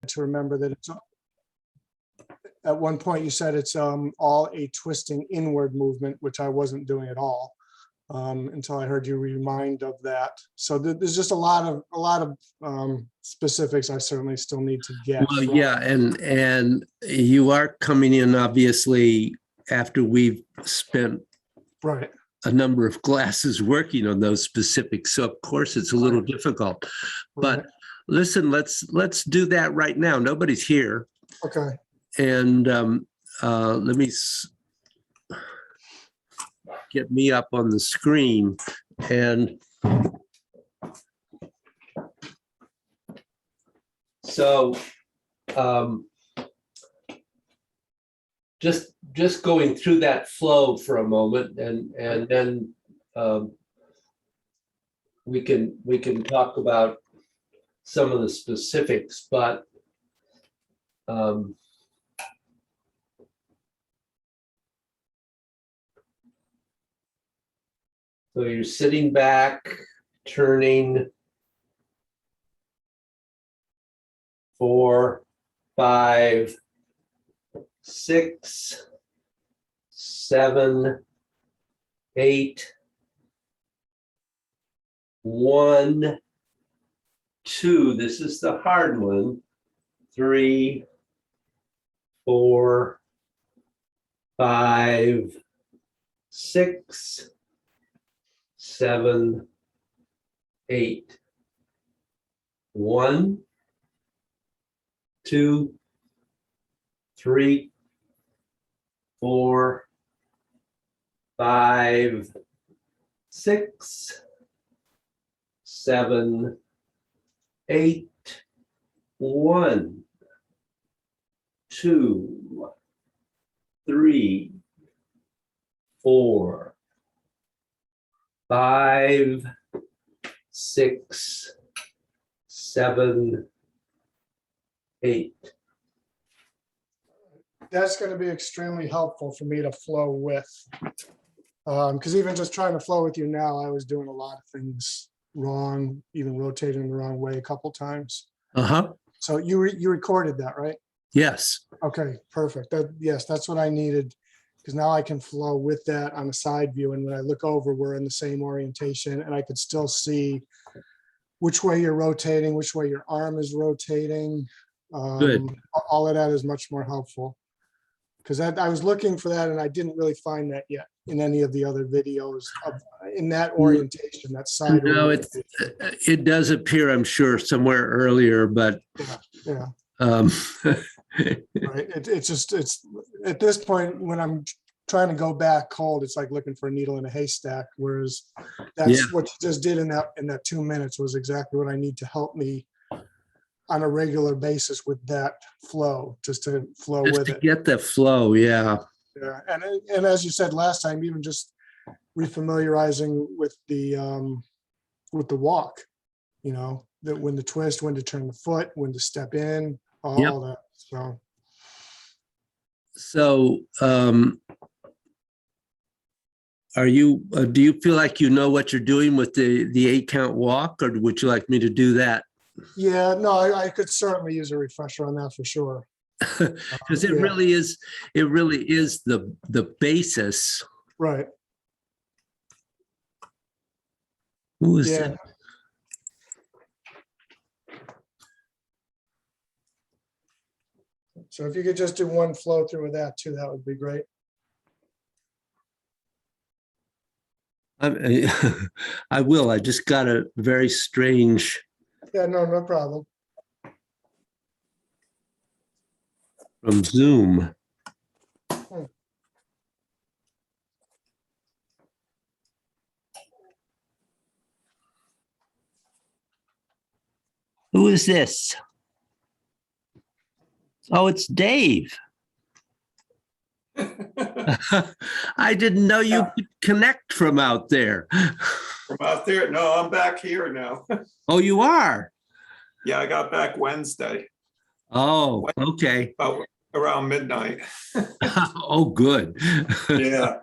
to remember that it's, at one point you said it's all a twisting inward movement, which I wasn't doing at all until I heard you remind of that. So there's just a lot of specifics I certainly still need to get. Well, yeah, and you are coming in obviously after we've spent Right. a number of classes working on those specifics. So of course it's a little difficult, but listen, let's do that right now. Nobody's here. Okay. And let me get me up on the screen and so just going through that flow for a moment, and then we can talk about some of the specifics, but so you're sitting back, turning 4, 5, 6, 7, 8, 1, 2. This is the hard one. 3, 4, 5, 6, 7, 8. 1, 2, 3, 4, 5, 6, 7, 8. 1, 2, 3, 4, 5, 6, 7, 8. That's going to be extremely helpful for me to flow with. Because even just trying to flow with you now, I was doing a lot of things wrong, even rotating the wrong way a couple times. Uh-huh. So you recorded that, right? Yes. Okay, perfect. Yes, that's what I needed, because now I can flow with that on a side view. And when I look over, we're in the same orientation, and I could still see which way you're rotating, which way your arm is rotating. Good. All of that is much more helpful, because I was looking for that and I didn't really find that yet in any of the other videos in that orientation, that side. No, it does appear, I'm sure, somewhere earlier, but yeah. right. It's at this point when I'm trying to go back cold, it's like looking for a needle in a haystack. Whereas that's what you just did in that 2 minutes was exactly what I need to help me on a regular basis with that flow, just to flow with it. Get the flow, yeah. Yeah, and as you said last time, even just refamiliarizing with the walk, that when to twist, when to turn the foot, when to step in, all that. So are you? Do you feel like you know what you're doing with the 8-count walk, or would you like me to do that? Yeah, no, I could certainly use a refresher on that for sure. Because it really is the basis. Right. Who is that? So if you could just do one flow through with that too, that would be great. I will. I just got a very strange. Yeah, no problem. From Zoom. Who is this? Oh, it's Dave. I didn't know you could connect from out there. From out there? No, I'm back here now. Oh, you are? Yeah, I got back Wednesday. Oh, okay. About around midnight. Oh, good. Yeah.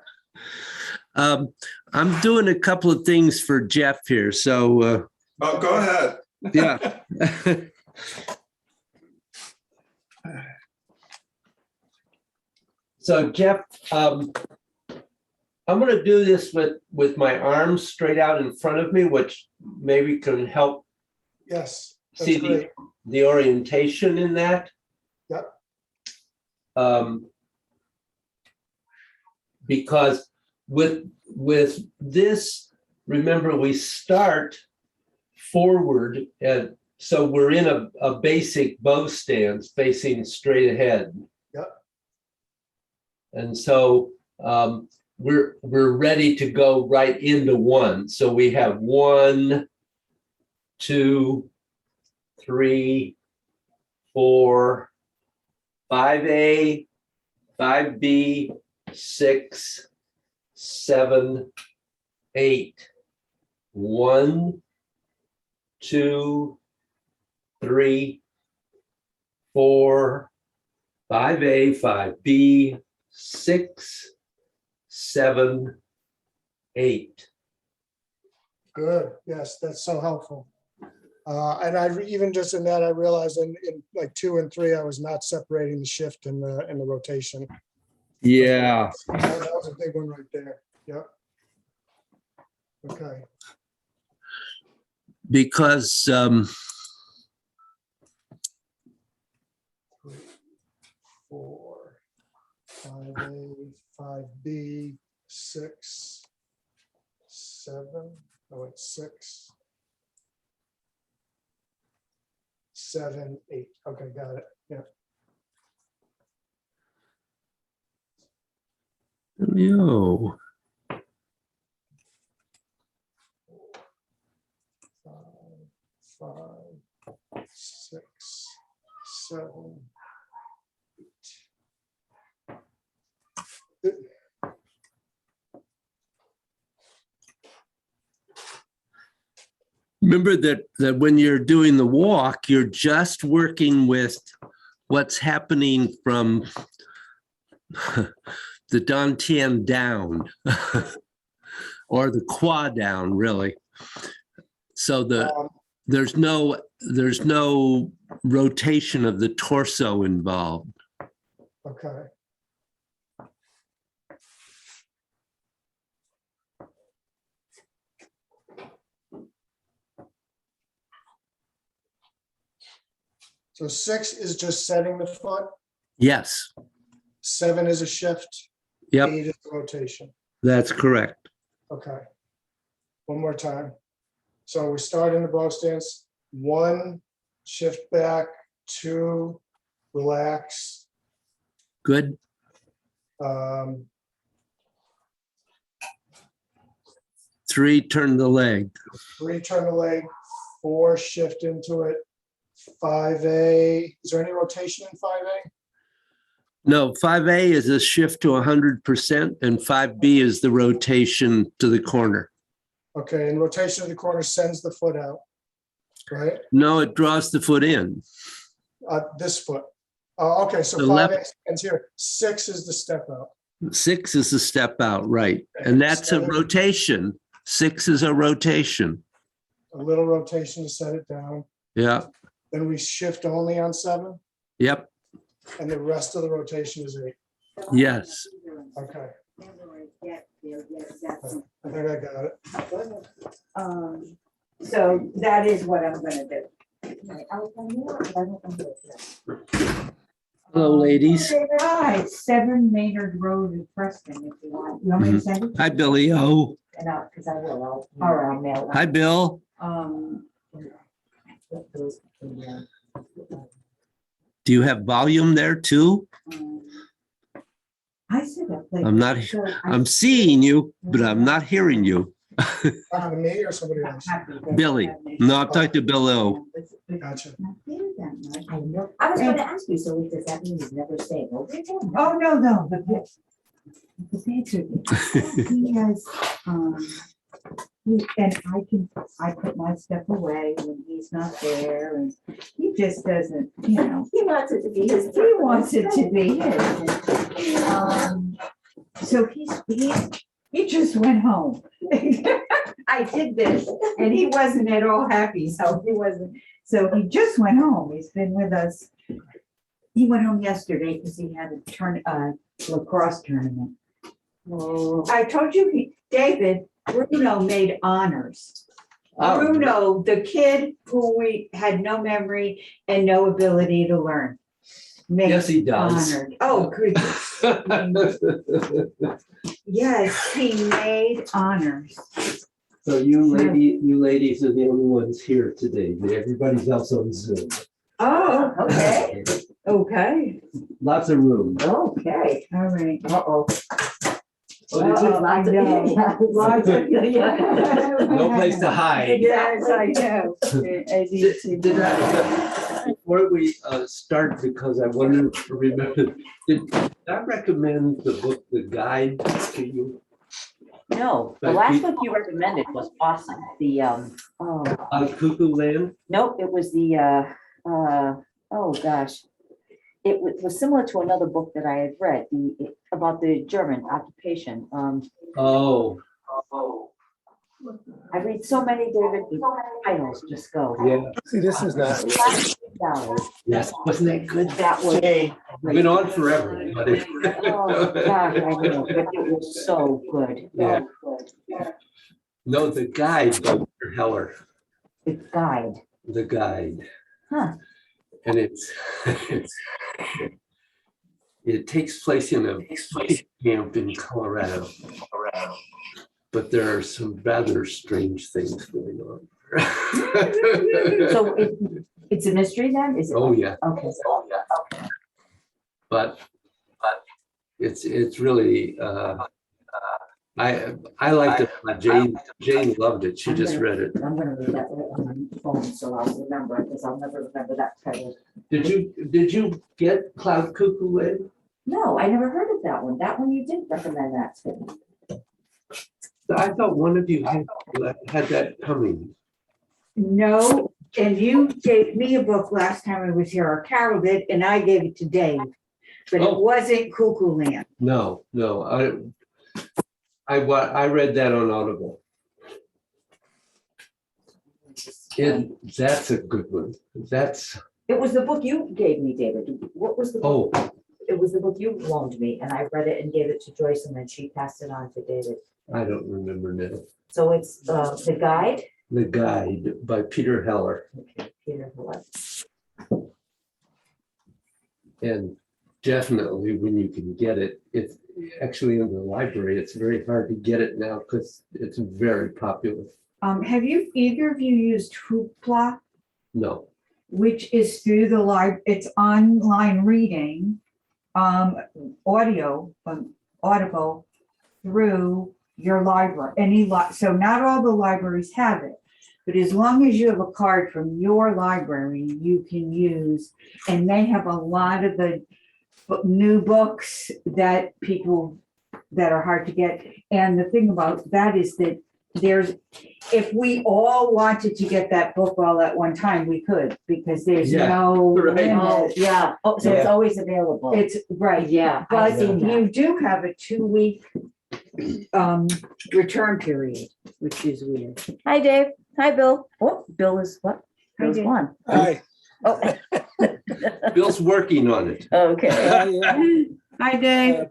I'm doing a couple of things for Jeff here, so. Oh, go ahead. Yeah. So Jeff, I'm going to do this with my arms straight out in front of me, which maybe can help Yes, see that's great. the orientation in that. Yep. Because with this, remember, we start forward, and so we're in a basic bow stance facing straight ahead. Yep. And so we're ready to go right into one. So we have 1, 2, 3, 4, 5A, 5B, 6, 7, 8. 1, 2, 3, 4, 5A, 5B, 6, 7, 8. Good. Yes, that's so helpful. And I even just in that, I realized in like 2 and 3, I was not separating the shift and the rotation. Yeah. That was a big one right there. Yep. Okay. Because 3, 4, 5A, 5B, 6, 7. Oh, it's 6, 7, 8. Okay, got it. Yeah. yo. 5, 6, 7, 8. Remember that when you're doing the walk, you're just working with what's happening from the dantian down or the quad down, really. So there's no rotation of the torso involved. Okay. So 6 is just setting the foot. Yes. 7 is a shift. Yep. 8 is a rotation. That's correct. Okay. One more time. So we start in the bow stance. 1, shift back. 2, relax. Good. 3, turn the leg. 3, turn the leg. 4, shift into it. 5A. Is there any rotation in 5A? No, 5A is a shift to 100%, and 5B is the rotation to the corner. Okay, and rotation of the corner sends the foot out, right? No, it draws the foot in. This foot. Okay, so The 5A left- ends here. 6 is the step out. 6 is the step out, right? And that's a 7. rotation. 6 is a rotation. A little rotation to set it down. Yeah. Then we shift only on 7, Yep. and the rest of the rotation is 8. Yes. Okay. I think I got it. So that is what I'm gonna do. Hello, ladies. Hi, 7 Maynard Road in Preston, if you want. You want me to send it? Hi, Billy O. No, because I will. All right, I'll mail it. Hi, Bill. Do you have volume there too? I said that. I'm not, I'm seeing you, but I'm not hearing you. To me or somebody else? Billy. No, I'm talking to Bill O. Gotcha. I know. I was going to ask you, so does that mean he's never staying over? Oh, no, the picture. He has, and I put my stuff away when he's not there, and he just doesn't, you know. He wants it to be his. He wants it to be his. So he just went home. I did this, and he wasn't at all happy, so he just went home. He's been with us He went home yesterday because he had a lacrosse tournament. I told you, David, Bruno made honors. Oh. Bruno, the kid who we had no memory and no ability to learn. made Yes, he does. honored. Oh, goodness. Yes, he made honors. So you ladies are the only ones here today. Everybody's else on Zoom. Oh, okay, okay, Lots of room. okay, all right. Oh, Uh-oh. did you? I know. Lots of- No place to hide. Yes, I know. Did before we start, because I wonder, remember, did I recommend the book, The Guide to you? No, the But last we- book you recommended was awesome. The, On Cuckoo Land? nope, it was the, oh gosh. It was similar to another book that I had read, about the German occupation. Oh, I read so many, David, the titles just go. yeah, See, this is not. yes, wasn't that good? That was. Went on forever, but it. Oh, gosh, I know, but it was so good. Yeah. So good. No, The Guide by Peter Heller, The guide, The Guide. huh? And it takes place in a space camp in Colorado. But there are some rather strange things going on. So it's a mystery then, is it? Oh, yeah, Okay. but it's really, I liked it. Jane loved it. She just read it. I'm gonna read that on my phone, so I'll remember it, because I'll never remember that title. Did you get Cloud Cuckoo Land? No, I never heard of that one. That one you did recommend that to me. I thought one of you had that coming. No, and you gave me a book last time I was here, or Carol did, and I gave it to Dave. But it Oh. wasn't Cuckoo Land. No, I read that on Audible. That's a good one. It was the book you gave me, David. What was the book? Oh, It was the book you loaned me, and I read it and gave it to Joyce, and then she passed it on to David. I don't remember now. So it's the guide. The Guide by Peter Heller. Okay, Peter, what? And definitely when you can get it, it's actually in the library. It's very hard to get it now because it's very popular. Have you, either of you used Hoopla, No. which is through the it's online reading, audio, Audible through your library, so not all the libraries have it. But as long as you have a card from your library, you can use, and they have a lot of the new books that people that are hard to get. And the thing about that is that if we all wanted to get that book all at one time, we could, because there's Yeah, no right. limit. Oh, yeah. Oh, so it's Yeah. always available. It's right. Yeah, But I've seen that. you do have a 2-week return period, which is weird. Hi, Dave. Hi, Bill. Oh, Bill is what? Hi, Bill's Dave. one. Hi. Oh, Bill's working on it. okay. Yeah. Hi, Dave.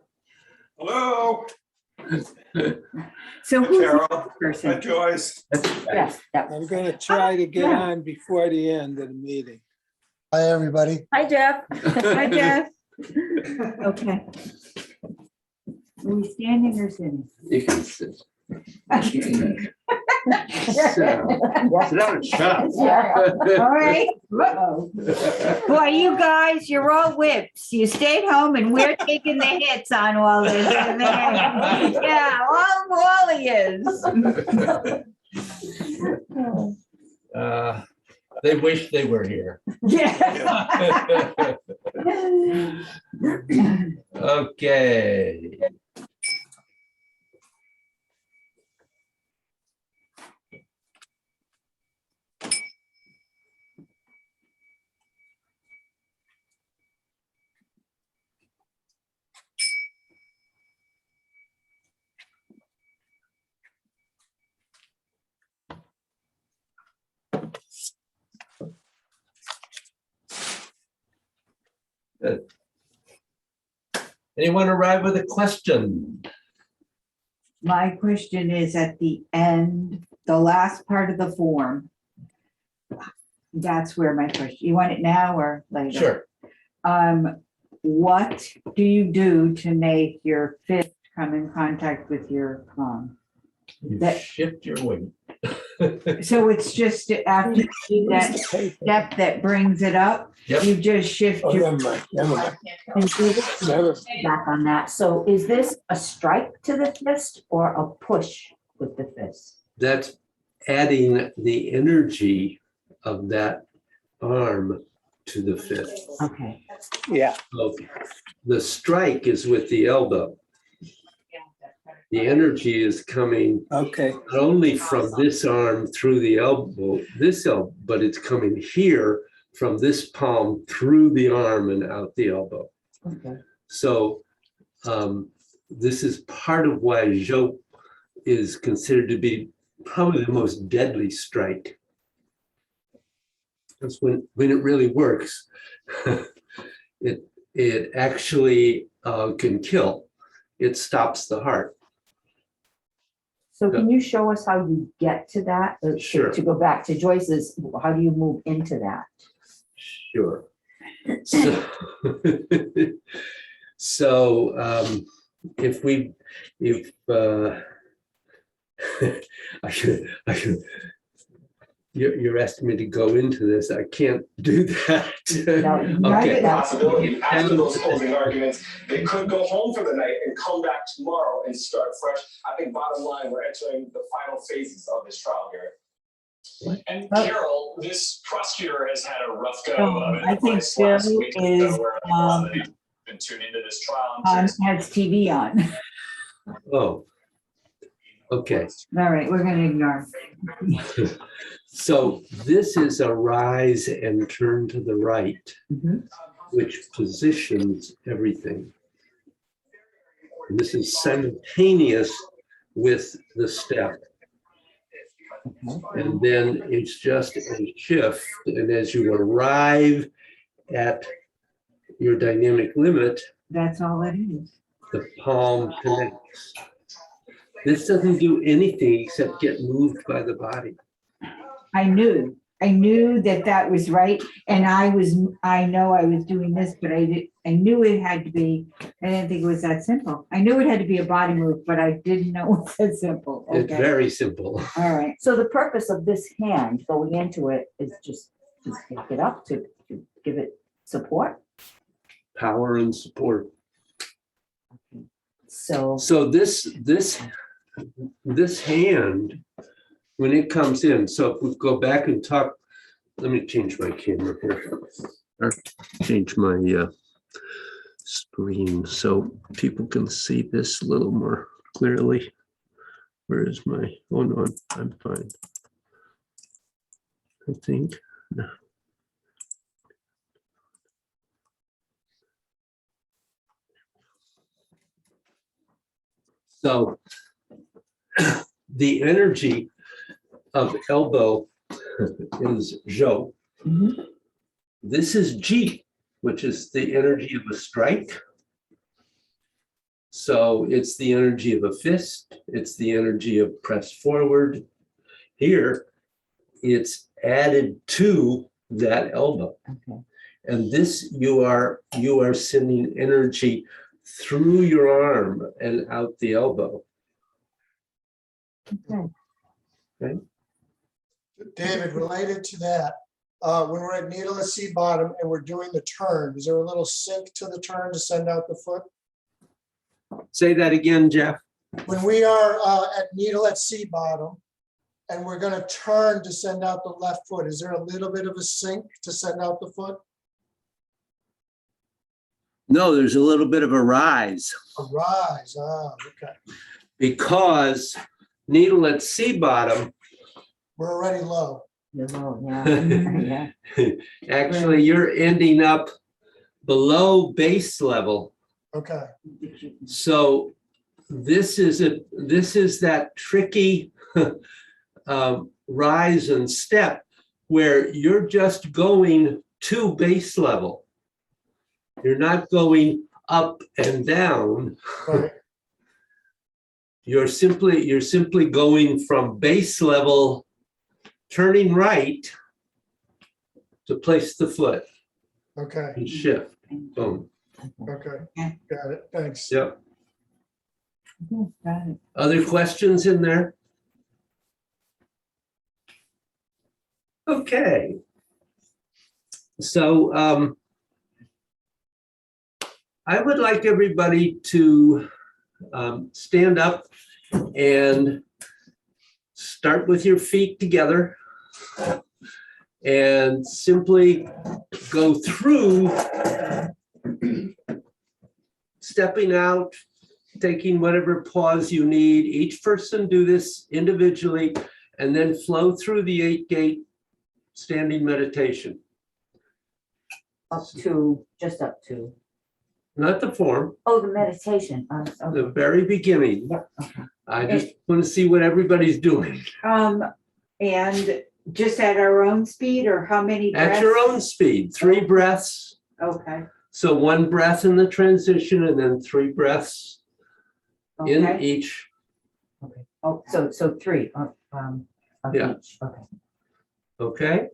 Hello, So who's the Carol. Hi, person? Joyce. Yes, that I'm was. gonna try to get on before the end of the meeting. Hi, everybody. Hi, Jeff. Hi, Jeff. Okay. Are we standing or sitting? You can sit. Sit down and shut. All right. Uh-oh. Boy, you guys, you're all whips. You stayed home and we're taking the hits on all this. Yeah, Wally is. They wish they were here. Yeah. Okay. Anyone arrive with a question? My question is at the end, the last part of the form. That's where my question, you want it now or later? Sure. What do you do to make your fist come in contact with your palm? You That- shift your weight. So it's just after you do that step that brings it up, Yep. you just shift Oh, your. never mind, never mind. And David, Never. back on that. So is this a strike to the fist or a push with the fist? That's adding the energy of that arm to the fist. Okay. Yeah, So the strike is with the elbow. The energy is coming okay. not only from this arm through the elbow, but it's coming here from this palm through the arm and out the elbow. Okay. So this is part of why Zhou is considered to be probably the most deadly strike. That's when it really works. It actually can kill. It stops the heart. So can you show us how you get to that? Sure. To go back to Joyce's, how do you move into that? Sure. So, if I should, you're asking me to go into this. I can't do that. No, Okay. Possibility after those closing arguments, they could go home for the night and come back tomorrow and start fresh. I think bottom line, we're entering the final phases of this trial here. And Oh. Carol, this prosecutor has had a rough go Oh, of it. I think This last Bill week, is, where a lot of them have been tuned into this trial. I'm curious. Has TV on. Oh, okay. All right, we're gonna ignore. So this is a rise and turn to the right, Mhm. which positions everything. And this is simultaneous with the step. And then it's just a shift. And as you arrive at your dynamic limit, That's all it is. the palm connects. This doesn't do anything except get moved by the body. I knew that was right. And I know I was doing this, but I knew it had to be, I didn't think it was that simple. I knew it had to be a body move, but I didn't know it was that simple. It's Okay, very simple. all right. So the purpose of this hand going into it is just to pick it up, to give it support. Power and support. So, So this hand, when it comes in, so if we go back and talk, let me change my camera here. Or change my screen so people can see this a little more clearly. Where is my, oh no, I'm fine. I think, no. So the energy of elbow is Zhou. Mhm. This is Ji, which is the energy of a strike. So it's the energy of a fist. It's the energy of press forward. Here, it's added to that elbow. okay. And this, you are sending energy through your arm and out the elbow. Okay. David, related to that, when we're at needle at C bottom and we're doing the turn, is there a little sink to the turn to send out the foot? Say that again, Jeff. When we are at needle at C bottom and we're gonna turn to send out the left foot, is there a little bit of a sink to send out the foot? No, there's a little bit of a rise A rise, okay. because needle at C bottom, We're already low. You're low, yeah. Yeah. actually you're ending up below base level. Okay, So this is that tricky rise and step where you're just going to base level. You're not going up and down. Right, You're simply going from base level, turning right to place the foot okay, and shift. Boom. okay, got it, thanks. Yep. Got it. Other questions in there? Okay. So I would like everybody to stand up and start with your feet together and simply go through stepping out, taking whatever pause you need. Each person do this individually and then flow through the 8-gate standing meditation. Just up to, Not the form, oh, the meditation. the very beginning. Yep, okay. I just want to see what everybody's doing. And just at our own speed, or how many breaths? At your own speed, 3 breaths. Okay, So 1 breath in the transition and then 3 breaths in okay, each. Okay. Oh, so 3 of Yeah. each, okay. Okay?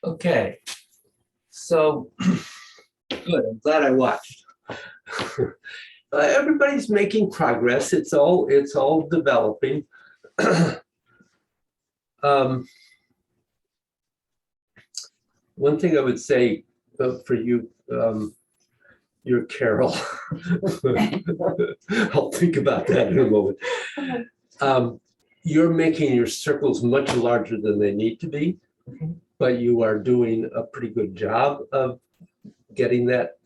Okay. So, good, I'm glad I watched. Everybody's making progress. It's all developing. One thing I would say for you, you're Carol. I'll think about that in a moment. You're making your circles much larger than they need to be, but you are doing a pretty good job of getting that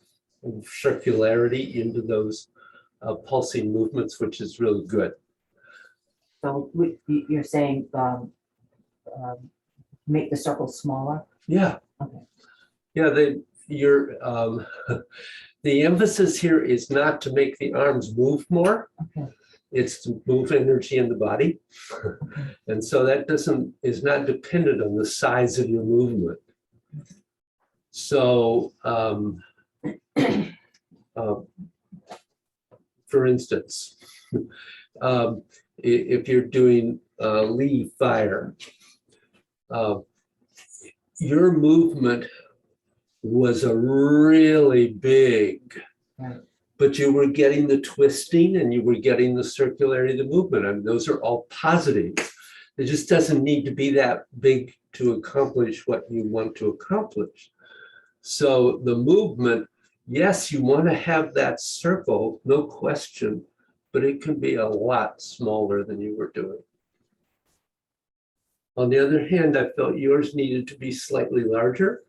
circularity into those pulsing movements, which is really good. So you're saying, make the circle smaller? Yeah. Okay. Yeah, the emphasis here is not to make the arms move more. Okay. It's to move energy in the body. And so that is not dependent on the size of your movement. So for instance, if you're doing lead fire, your movement was a really big, Right. but you were getting the twisting and you were getting the circularity of the movement. And those are all positive. It just doesn't need to be that big to accomplish what you want to accomplish. So the movement, yes, you want to have that circle, no question, but it can be a lot smaller than you were doing. On the other hand, I felt yours needed to be slightly larger.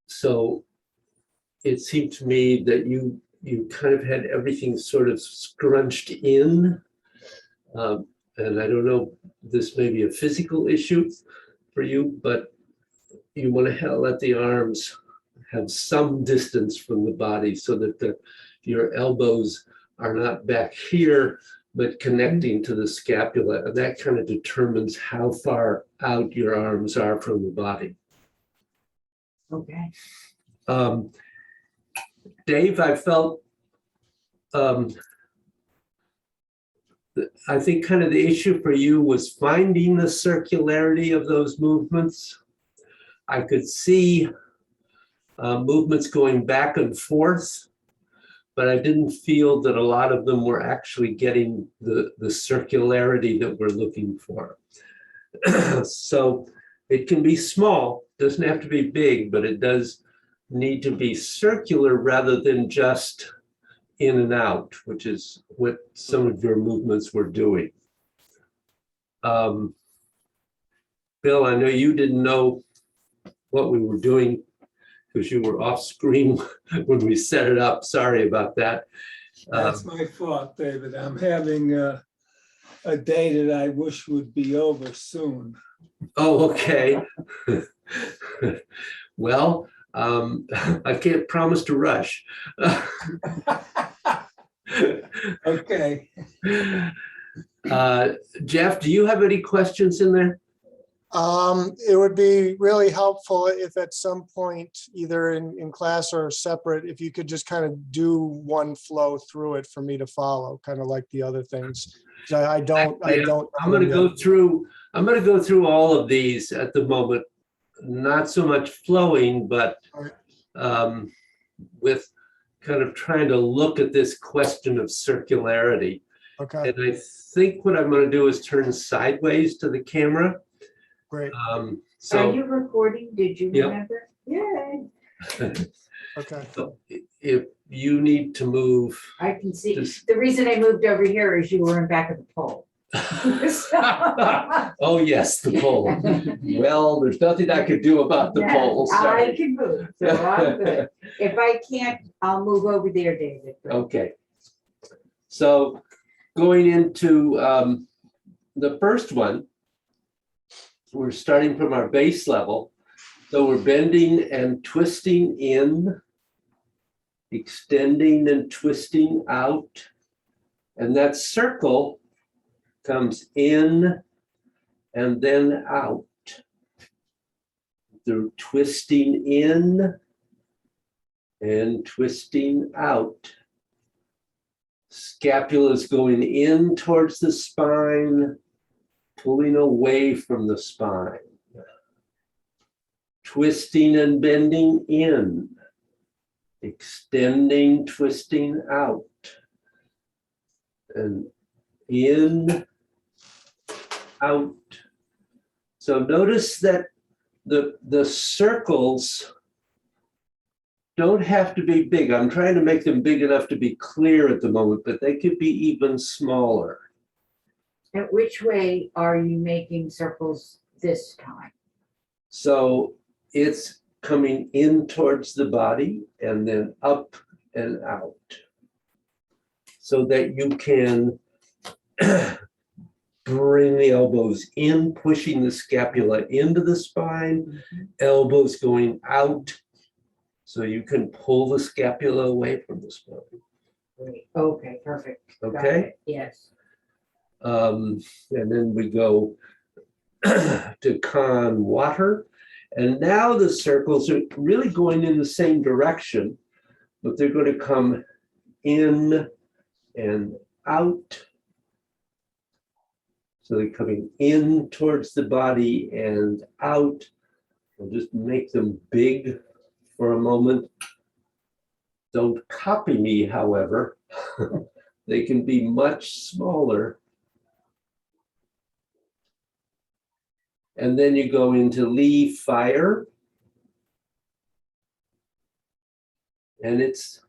So it seemed to me that you kind of had everything sort of scrunched in. And I don't know, this may be a physical issue for you, but you want to let the arms have some distance from the body so that your elbows are not back here, but connecting to the scapula. And that kind of determines how far out your arms are from the body. Okay. Dave, I felt, I think kind of the issue for you was finding the circularity of those movements. I could see movements going back and forth, but I didn't feel that a lot of them were actually getting the circularity that we're looking for. So it can be small, doesn't have to be big, but it does need to be circular rather than just in and out, which is what some of your movements were doing. Bill, I know you didn't know what we were doing because you were off screen when we set it up. Sorry about that. That's my fault, David. I'm having a day that I wish would be over soon. Oh, okay. Well, I can't promise to rush. Okay. Jeff, do you have any questions in there? It would be really helpful if at some point, either in class or separate, if you could just kind of do one flow through it for me to follow, kind of like the other things. I don't. I'm going to go through all of these at the moment. Not so much flowing, but with kind of trying to look at this question of circularity. Okay, And I think what I'm going to do is turn sideways to the camera. great. So Are you recording? Did you Yep. remember? Yay. Okay. so if you need to move, I can see. Just- The reason I moved over here is you were in back of the pole. oh yes, the pole. Well, there's nothing I could do about the Yeah, pole. I Sorry. can move, so I'm good. If I can't, I'll move over there, David. Okay. So going into the first one, we're starting from our base level. So we're bending and twisting in, extending and twisting out. And that circle comes in and then out. Through twisting in and twisting out. Scapula is going in towards the spine, pulling away from the spine, twisting and bending in, extending, twisting out, and in, out. So notice that the circles don't have to be big. I'm trying to make them big enough to be clear at the moment, but they could be even smaller. And which way are you making circles this time? So it's coming in towards the body and then up and out, so that you can bring the elbows in, pushing the scapula into the spine, elbows going out, so you can pull the scapula away from the spine. Great. Okay, perfect. Got Okay? it. Yes. And then we go to con water. And now the circles are really going in the same direction, but they're going to come in and out. So they're coming in towards the body and out. We'll just make them big for a moment. Don't copy me, however. They can be much smaller. And then you go into Lee fire. And it's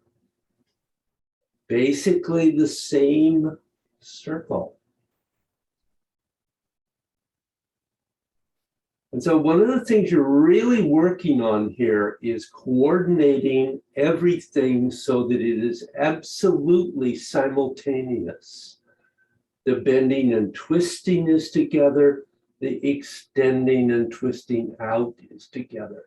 basically the same circle. And so one of the things you're really working on here is coordinating everything so that it is absolutely simultaneous. The bending and twisting is together. The extending and twisting out is together.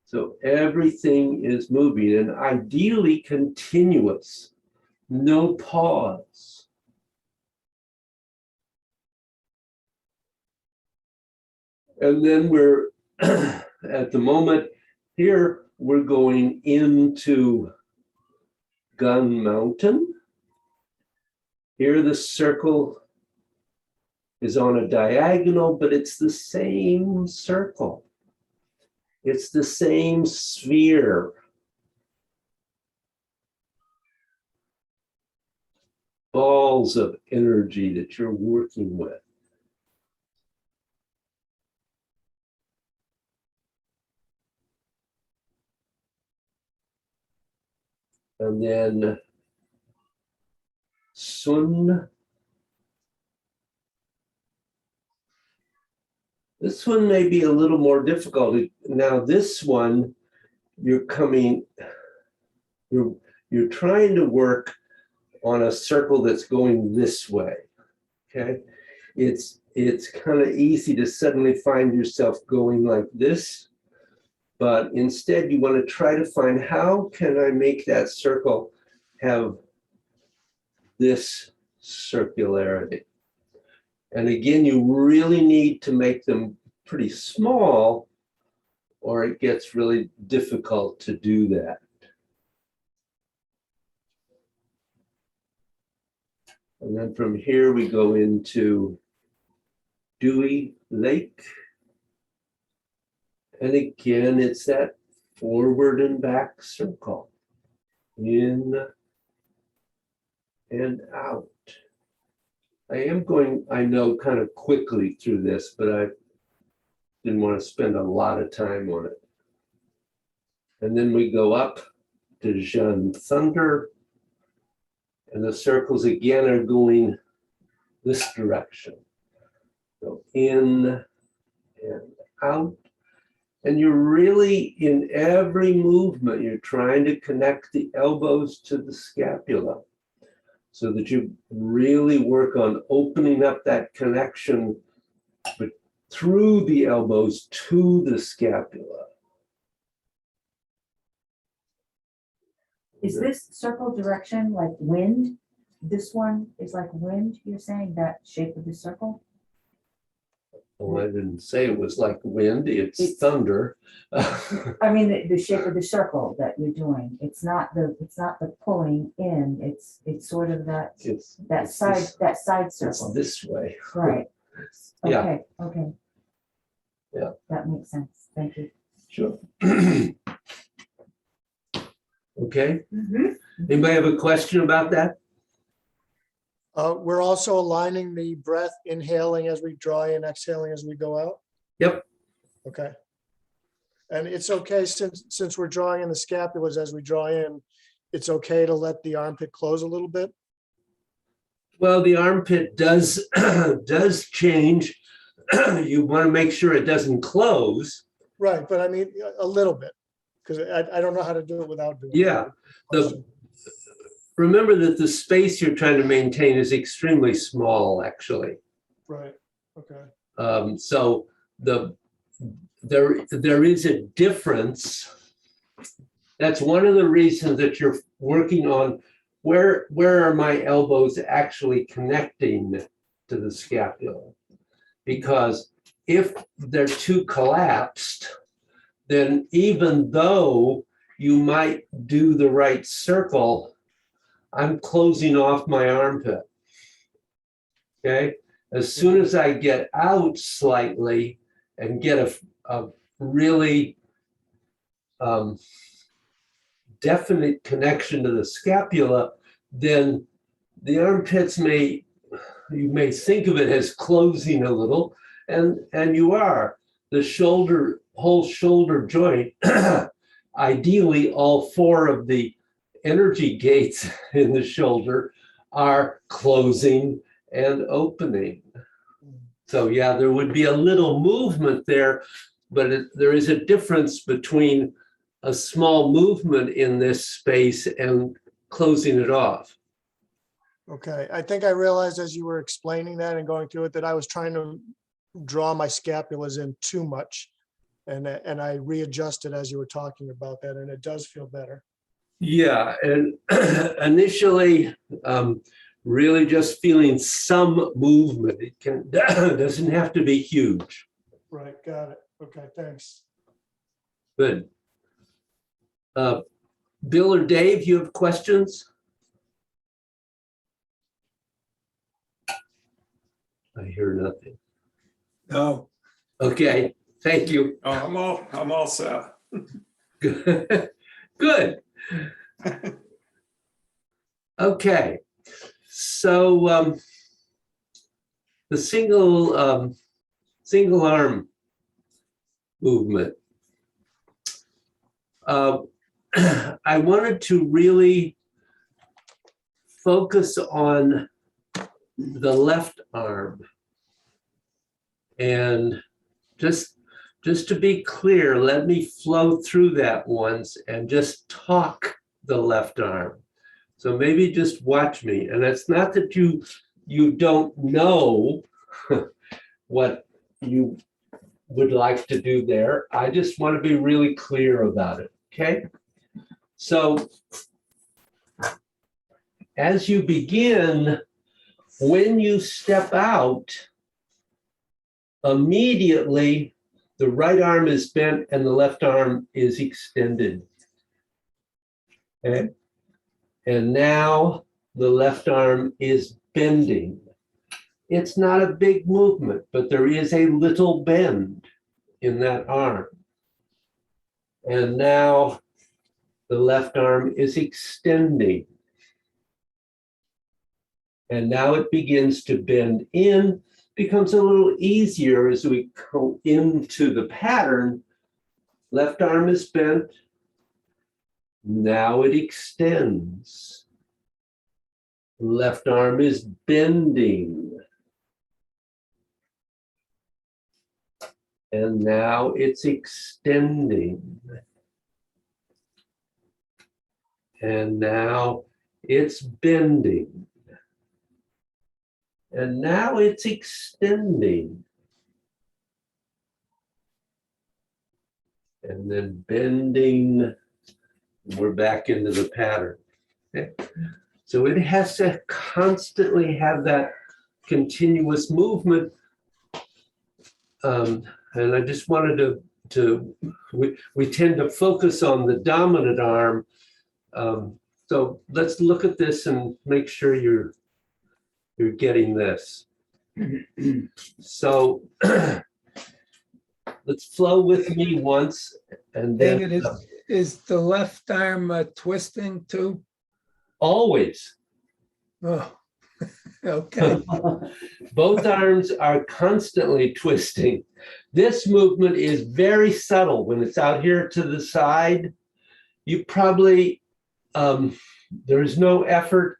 So everything is moving and ideally continuous, no pause. And then we're, at the moment here, we're going into Gun Mountain. Here the circle is on a diagonal, but it's the same circle. It's the same sphere. Balls of energy that you're working with. And then Tsung. This one may be a little more difficult. Now this one, you're trying to work on a circle that's going this way, okay? It's kind of easy to suddenly find yourself going like this, but instead you want to try to find, how can I make that circle have this circularity? And again, you really need to make them pretty small or it gets really difficult to do that. And then from here we go into Dewey Lake. And again, it's that forward and back circle. In and out. I am going, I know, kind of quickly through this, but I didn't want to spend a lot of time on it. And then we go up to Jean Thunder. And the circles again are going this direction. So in and out. And you're really, in every movement, you're trying to connect the elbows to the scapula so that you really work on opening up that connection through the elbows to the scapula. Is this circle direction like wind? This one is like wind, you're saying, that shape of the circle? Well, I didn't say it was like wind, it's thunder. I mean, the shape of the circle that you're doing, it's not the pulling in, it's sort of that It's side this circle. way. Right. Yeah. Okay, okay. Yeah. That makes sense. Thank you. Sure. Okay, Mm-hmm. anybody have a question about that? We're also aligning the breath, inhaling as we draw in, exhaling as we go out. Yep. Okay. And it's okay since we're drawing in the scapulas as we draw in, it's okay to let the armpit close a little bit. Well, the armpit does does change. You want to make sure it doesn't close. Right, but I mean, a little bit, because I don't know how to do it without doing it. Yeah. Remember that the space you're trying to maintain is extremely small, actually. Right, okay. So there is a difference. That's one of the reasons that you're working on where are my elbows actually connecting to the scapula? Because if they're too collapsed, then even though you might do the right circle, I'm closing off my armpit. Okay. As soon as I get out slightly and get a really definite connection to the scapula, then the armpits you may think of it as closing a little, and you are. The whole shoulder joint, ideally all four of the energy gates in the shoulder are closing and opening. So yeah, there would be a little movement there, but there is a difference between a small movement in this space and closing it off. Okay, I think I realized as you were explaining that and going through it, that I was trying to draw my scapulas in too much. And I readjusted as you were talking about that, and it does feel better. Yeah, and initially, really just feeling some movement. It doesn't have to be huge. Right, got it. Okay, thanks. Good. Bill or Dave, you have questions? I hear nothing. No, Okay, thank you. Oh, I'm all set. Good. Okay, so the single arm movement. I wanted to really focus on the left arm, and just to be clear, let me flow through that once and just talk the left arm. So maybe just watch me. And it's not that you don't know what you would like to do there. I just want to be really clear about it, okay? So as you begin, when you step out, immediately the right arm is bent and the left arm is extended. Okay? And now the left arm is bending. It's not a big movement, but there is a little bend in that arm. And now the left arm is extending. And now it begins to bend in, becomes a little easier as we go into the pattern. Left arm is bent. Now it extends. Left arm is bending. And now it's extending. And now it's bending. And now it's extending. And then bending. We're back into the pattern. Okay? So it has to constantly have that continuous movement. And I just wanted we tend to focus on the dominant arm. So let's look at this and make sure you're getting this. So let's flow with me once and then David, is the left arm twisting too? always. Oh, okay. Both arms are constantly twisting. This movement is very subtle. When it's out here to the side, you probably, there is no effort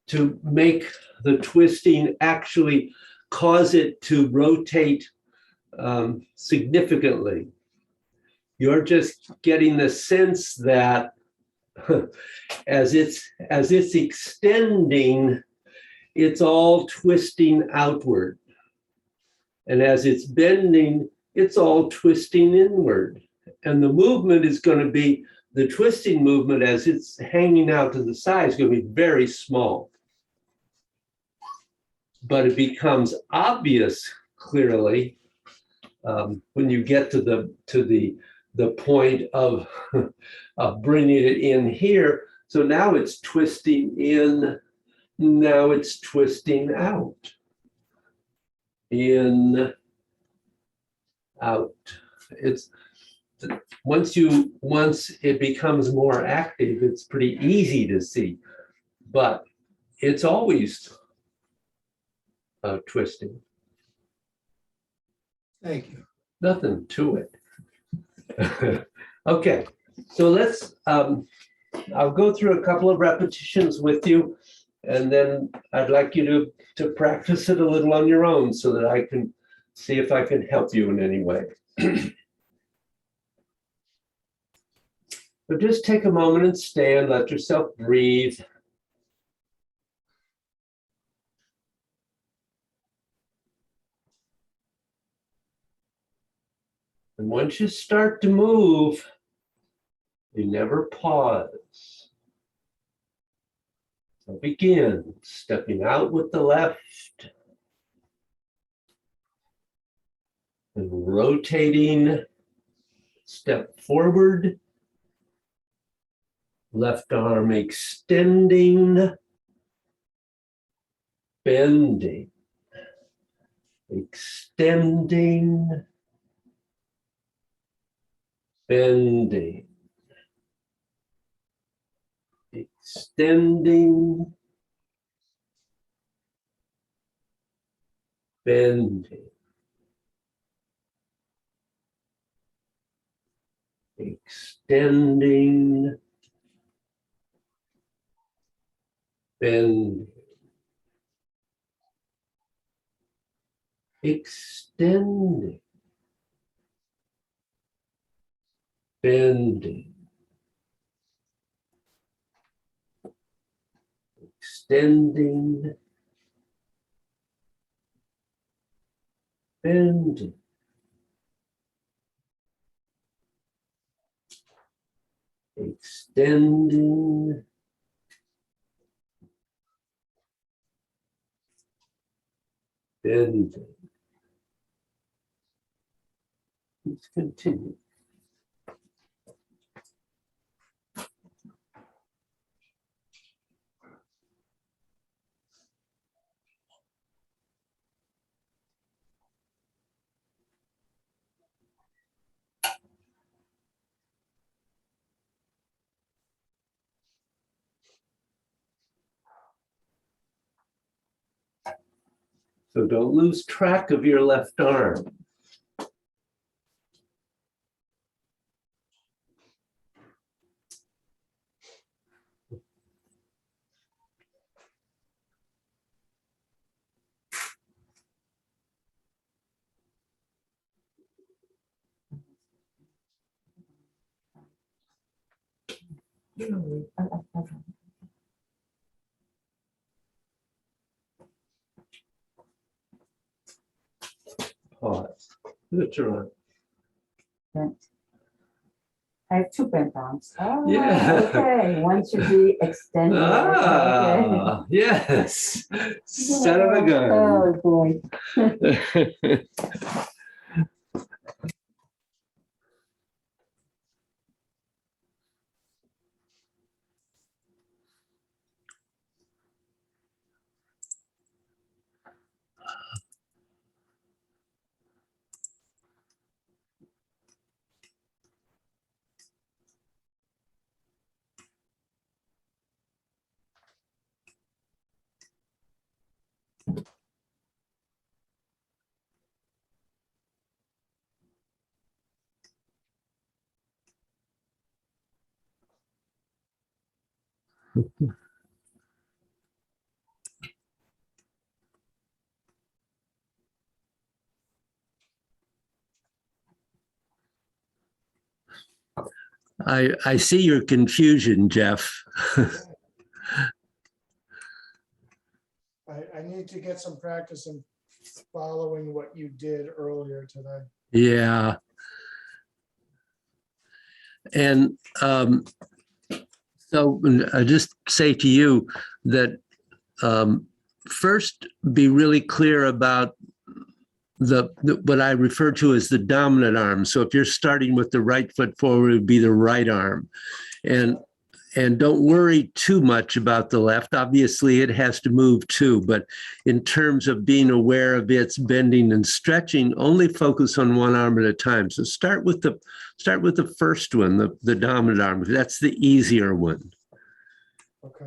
to make the twisting actually cause it to rotate significantly. You're just getting the sense that as it's extending, it's all twisting outward. And as it's bending, it's all twisting inward. And the movement is going to be, the twisting movement as it's hanging out to the side is going to be very small. But it becomes obvious clearly when you get to the point of bringing it in here. So now it's twisting in, now it's twisting out. In, out. It's once it becomes more active, it's pretty easy to see, but it's always twisting. Thank you. Nothing to it. Okay, so let's, I'll go through a couple of repetitions with you, and then I'd like you to practice it a little on your own so that I can see if I can help you in any way. So just take a moment and stand, let yourself breathe. And once you start to move, you never pause. So begin stepping out with the left and rotating, step forward, left arm extending, bending, extending, bending, extending, bending, extending, bending, extending, bending, extending, bending, extending, bending. Let's continue. So don't lose track of your left arm. Pause. Good job. Bent. I have two bent arms. Oh, Yeah. okay. One should be extended. Ah, yes. Son of a gun. Oh, boy. I see your confusion, Jeff. I need to get some practice in following what you did earlier today. Yeah. And so I just say to you that first be really clear about the what I refer to as the dominant arm. So if you're starting with the right foot forward, it would be the right arm. And don't worry too much about the left. Obviously, it has to move too, but in terms of being aware of its bending and stretching, only focus on one arm at a time. So start with the first one, the dominant arm. That's the easier one. Okay.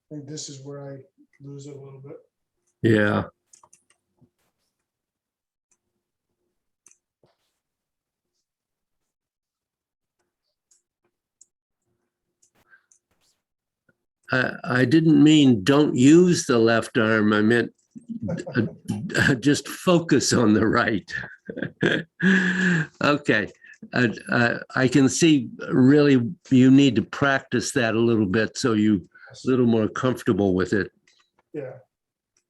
I think this is where I lose it a little bit. Yeah. I didn't mean don't use the left arm. I meant just focus on the right. Okay. I can see really you need to practice that a little bit so you're a little more comfortable with it. Yeah.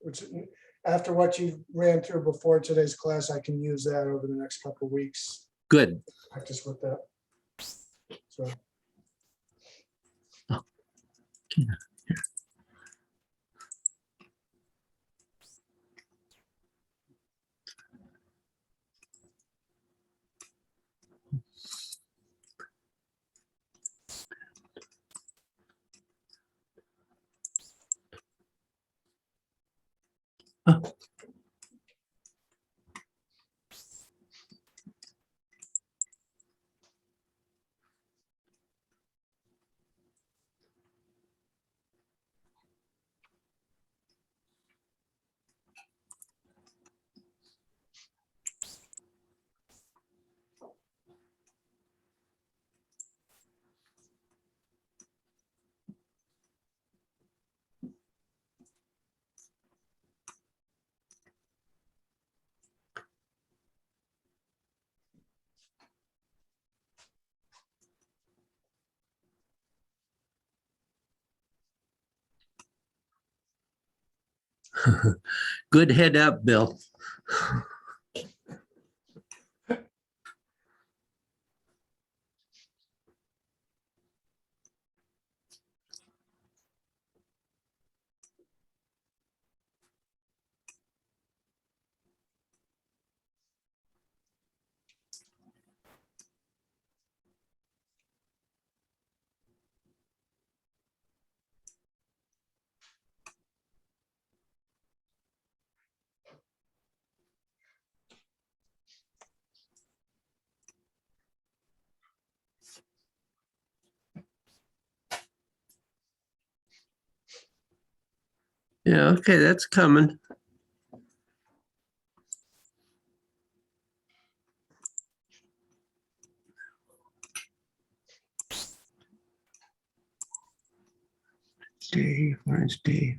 Which, after what you ran through before today's class, I can use that over the next couple of weeks. Good. Practice with that. So. Good head up, Bill. Yeah, okay, that's coming. Dave, where's Dave?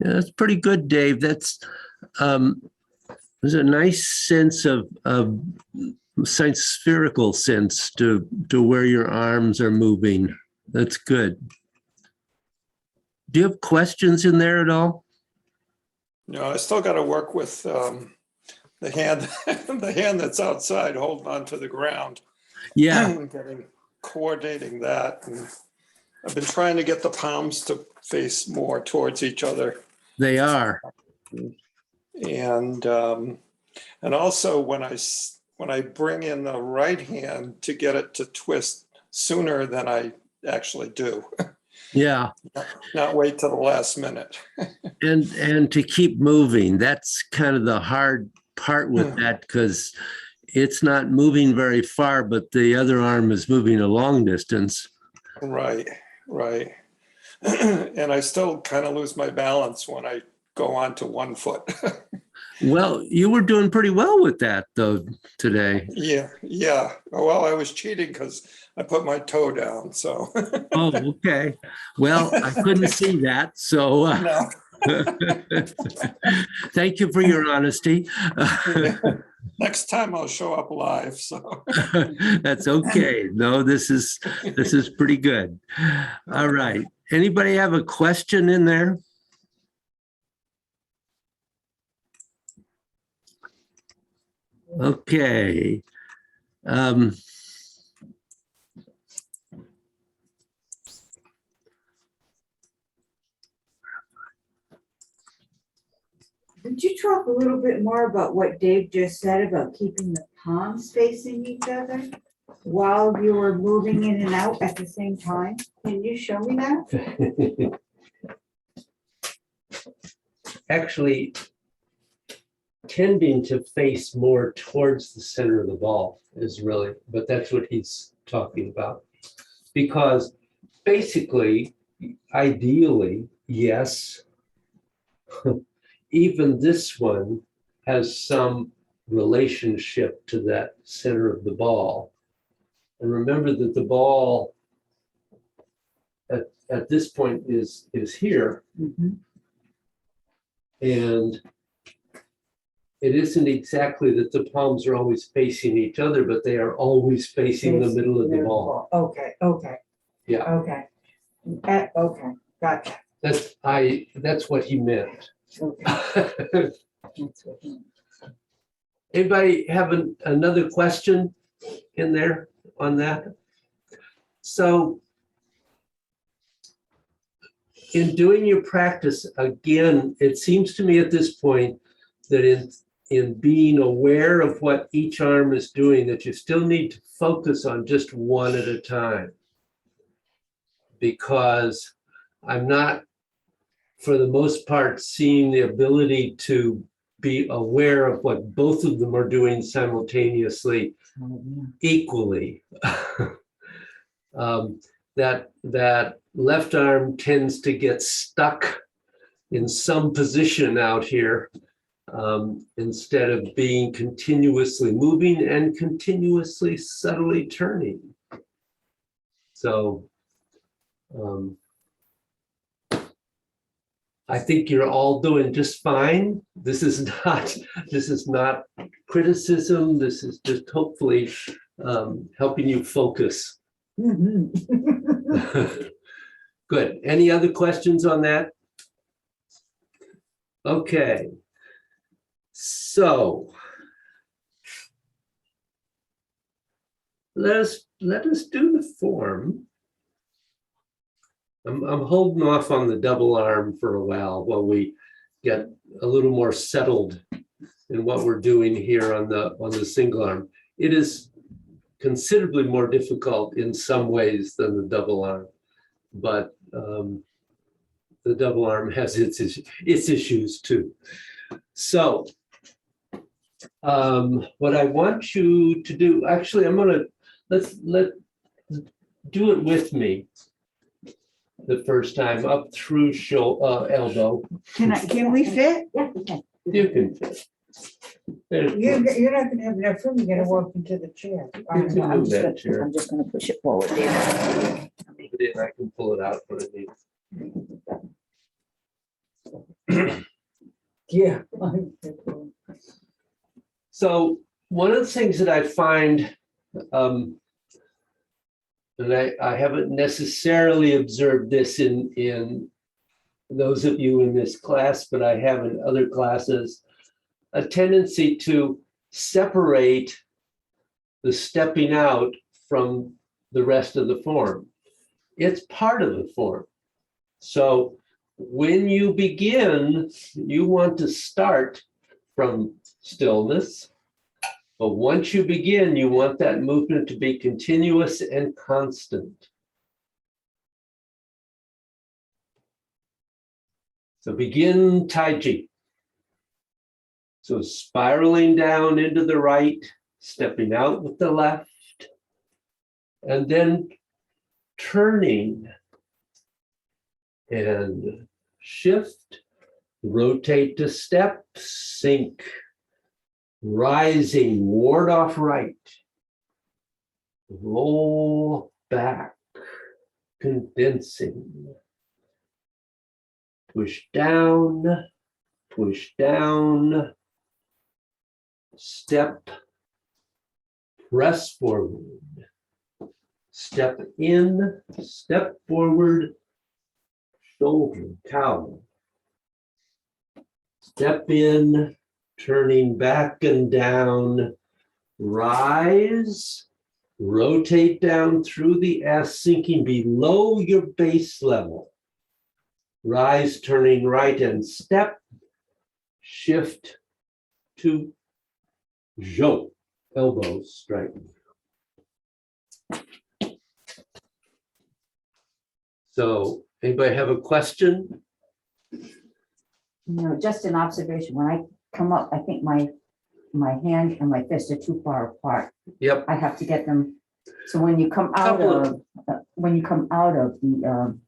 Yeah, that's pretty good, Dave. There's a nice sense of spherical sense to where your arms are moving. That's good. Do you have questions in there at all? No, I still got to work with the hand, the hand that's outside holding on to the ground. Yeah, Coordinating that. And I've been trying to get the palms to face more towards each other. they are. And also when I bring in the right hand to get it to twist sooner than I actually do, Yeah. not wait till the last minute. And to keep moving, that's kind of the hard part with that, because it's not moving very far, but the other arm is moving a long distance. Right. And I still kind of lose my balance when I go on to one foot. Well, you were doing pretty well with that though today. Yeah. Well, I was cheating because I put my toe down, so. Oh, okay. Well, I couldn't see that, so No. thank you for your honesty. Next time I'll show up live, so. That's okay. No, this is pretty good. All right. Anybody have a question in there? Okay. Could you talk a little bit more about what Dave just said about keeping the palms facing each other while you were moving in and out at the same time? Can you show me that? Actually, tending to face more towards the center of the ball is really, but that's what he's talking about. Because basically, ideally, yes, even this one has some relationship to that center of the ball. And remember that the ball at this point is here. Mhm. And it isn't exactly that the palms are always facing each other, but they are always facing the middle of the ball. Okay. Yeah. Okay, gotcha. That's what he meant. Okay. Anybody have another question in there on that? So in doing your practice, again, it seems to me at this point that in being aware of what each arm is doing, that you still need to focus on just one at a time. Because I'm not, for the most part, seeing the ability to be aware of what both of them are doing simultaneously equally. That left arm tends to get stuck in some position out here instead of being continuously moving and continuously subtly turning. So I think you're all doing just fine. This is not criticism. This is just hopefully helping you focus. Good. Any other questions on that? Okay. So let us do the form. I'm holding off on the double arm for a while we get a little more settled in what we're doing here on the single arm. It is considerably more difficult in some ways than the double arm, but the double arm has its issues too. So what I want you to do, actually, let's do it with me. The first time up through elbow. Can we fit? Yeah, we can. You can fit. You're not gonna have enough room, you're gonna walk into the chair. You can I'm move that chair. just gonna push it forward there. I can pull it out when I need. Yeah. So one of the things that I find, and I haven't necessarily observed this in those of you in this class, but I have in other classes, a tendency to separate the stepping out from the rest of the form. It's part of the form. So when you begin, you want to start from stillness. But once you begin, you want that movement to be continuous and constant. So begin Taiji. So spiraling down into the right, stepping out with the left, and then turning and shift, rotate to step, sink, rising, ward off right, roll back, condensing, push down, step, press forward, step in, step forward, shoulder, cow, step in, turning back and down, rise, rotate down through the S, sinking below your base level. Rise, turning right and step, shift to Zhou, elbows straight. So anybody have a question? No, just an observation. When I come up, I think my hand and my fist are too far apart. Yep. I have to get them. So when you come out of the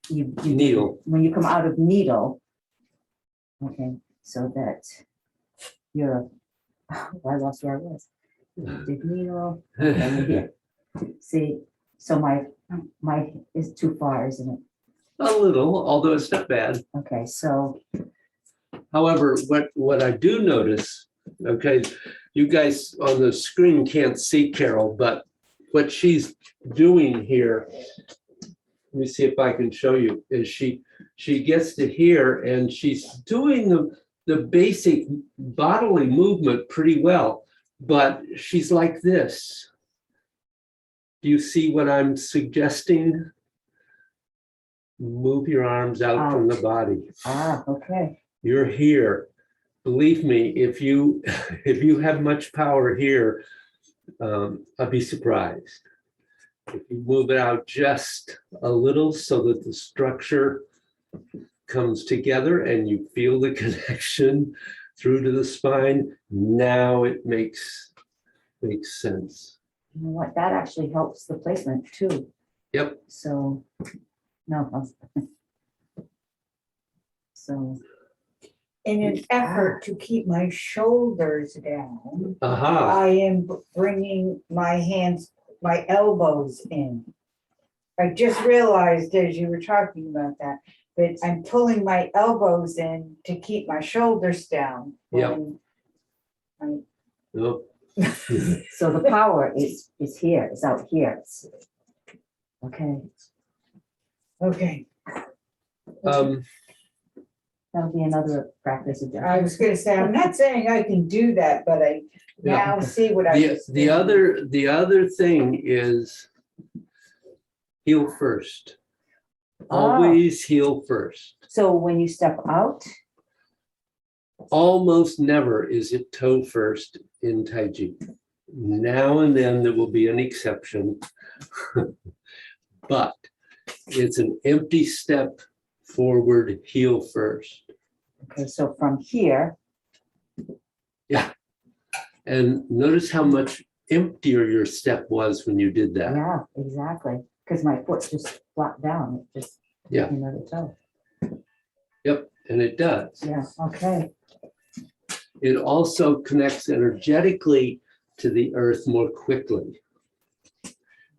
Needle. when you come out of needle, okay, so that you're, I lost where I was. Did needle, and here. See, so my is too far, isn't it? A little, although it's not bad. Okay, so However, what I do notice, okay, you guys on the screen can't see Carol, but what she's doing here, let me see if I can show you, is she gets to here and she's doing the basic bodily movement pretty well, but she's like this. Do you see what I'm suggesting? Move your arms out from the body. okay. You're here. Believe me, if you have much power here, I'd be surprised. If you move it out just a little so that the structure comes together and you feel the connection through to the spine, now it makes sense. You know what? That actually helps the placement too. Yep. So, no. So. In an effort to keep my shoulders down, Aha. I am bringing my hands, my elbows in. I just realized as you were talking about that I'm pulling my elbows in to keep my shoulders down. Yep. Yep. So the power is here, it's out here. Okay. Okay. That'll be another practice. I was gonna say, I'm not saying I can do that, but I now see what I was The other thing is heel first. Always heel first. So when you step out, almost never is it toe first in Taiji. Now and then there will be an exception, but it's an empty step forward, heel first. okay, so from here, Yeah. And notice how much emptier your step was when you did that. yeah, exactly. Because my foot just flopped down, it just, Yeah. another toe. Yep, and it does. Yeah, okay. It also connects energetically to the earth more quickly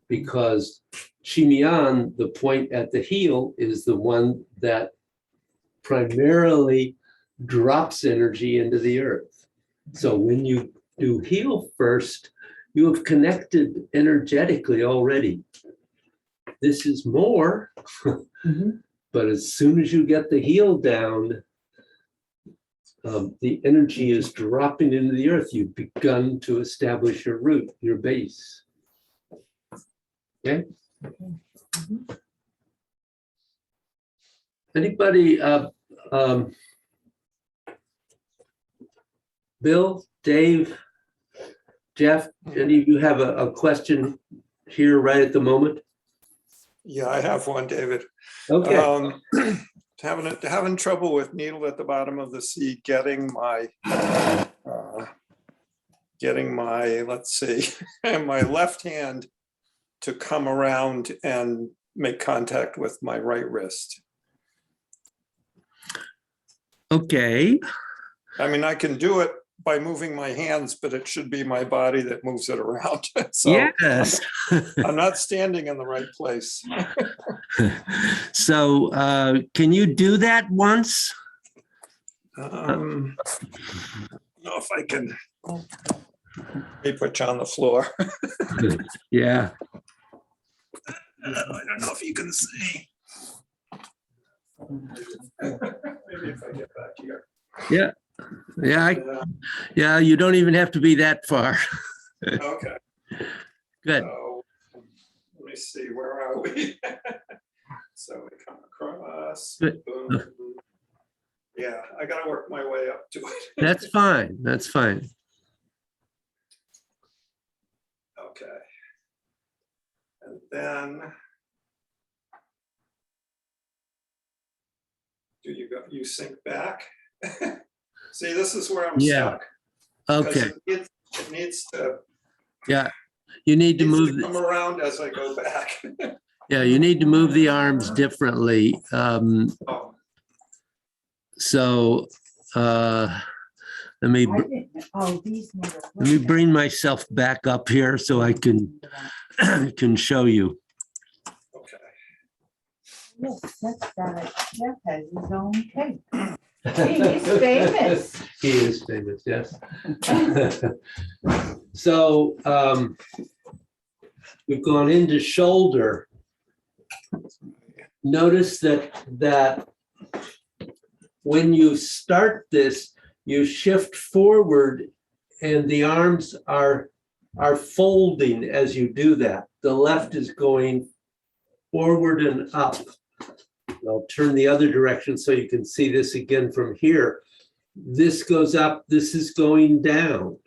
because Shimian, the point at the heel, is the one that primarily drops energy into the earth. So when you do heel first, you have connected energetically already. This is more, but as soon as you get the heel down, the energy is dropping into the earth. You've begun to establish your root, your base. Okay. Anybody, Bill, Dave, Jeff, any of you have a question here right at the moment? Yeah, I have one, David. Okay. Having trouble with needle at the bottom of the sea, getting my, let's see, my left hand to come around and make contact with my right wrist. Okay. I mean, I can do it by moving my hands, but it should be my body that moves it around. So Yes. I'm not standing in the right place. So can you do that once? I don't know if I can. Let me put you on the floor. Yeah. I don't know if you can see. Maybe if I get back here. Yeah. Yeah. You don't even have to be that far. Okay. Good. So, let me see, where are we? So we come across. Good. Boom. Yeah, I gotta work my way up to it. That's fine. That's fine. Okay. And then. Do you go, you sink back? See, this is where I'm Yeah. stuck. Okay. It needs to. Yeah. You need to needs move. come around as I go back. Yeah. You need to move the arms differently. Oh, So let me bring myself back up here so I can show you. okay. Yes, that's that. Jeff has his own cake. He's famous. He is famous, yes. So we've gone into shoulder. Notice that when you start this, you shift forward and the arms are folding as you do that. The left is going forward and up. I'll turn the other direction so you can see this again from here. This goes up, this is going down.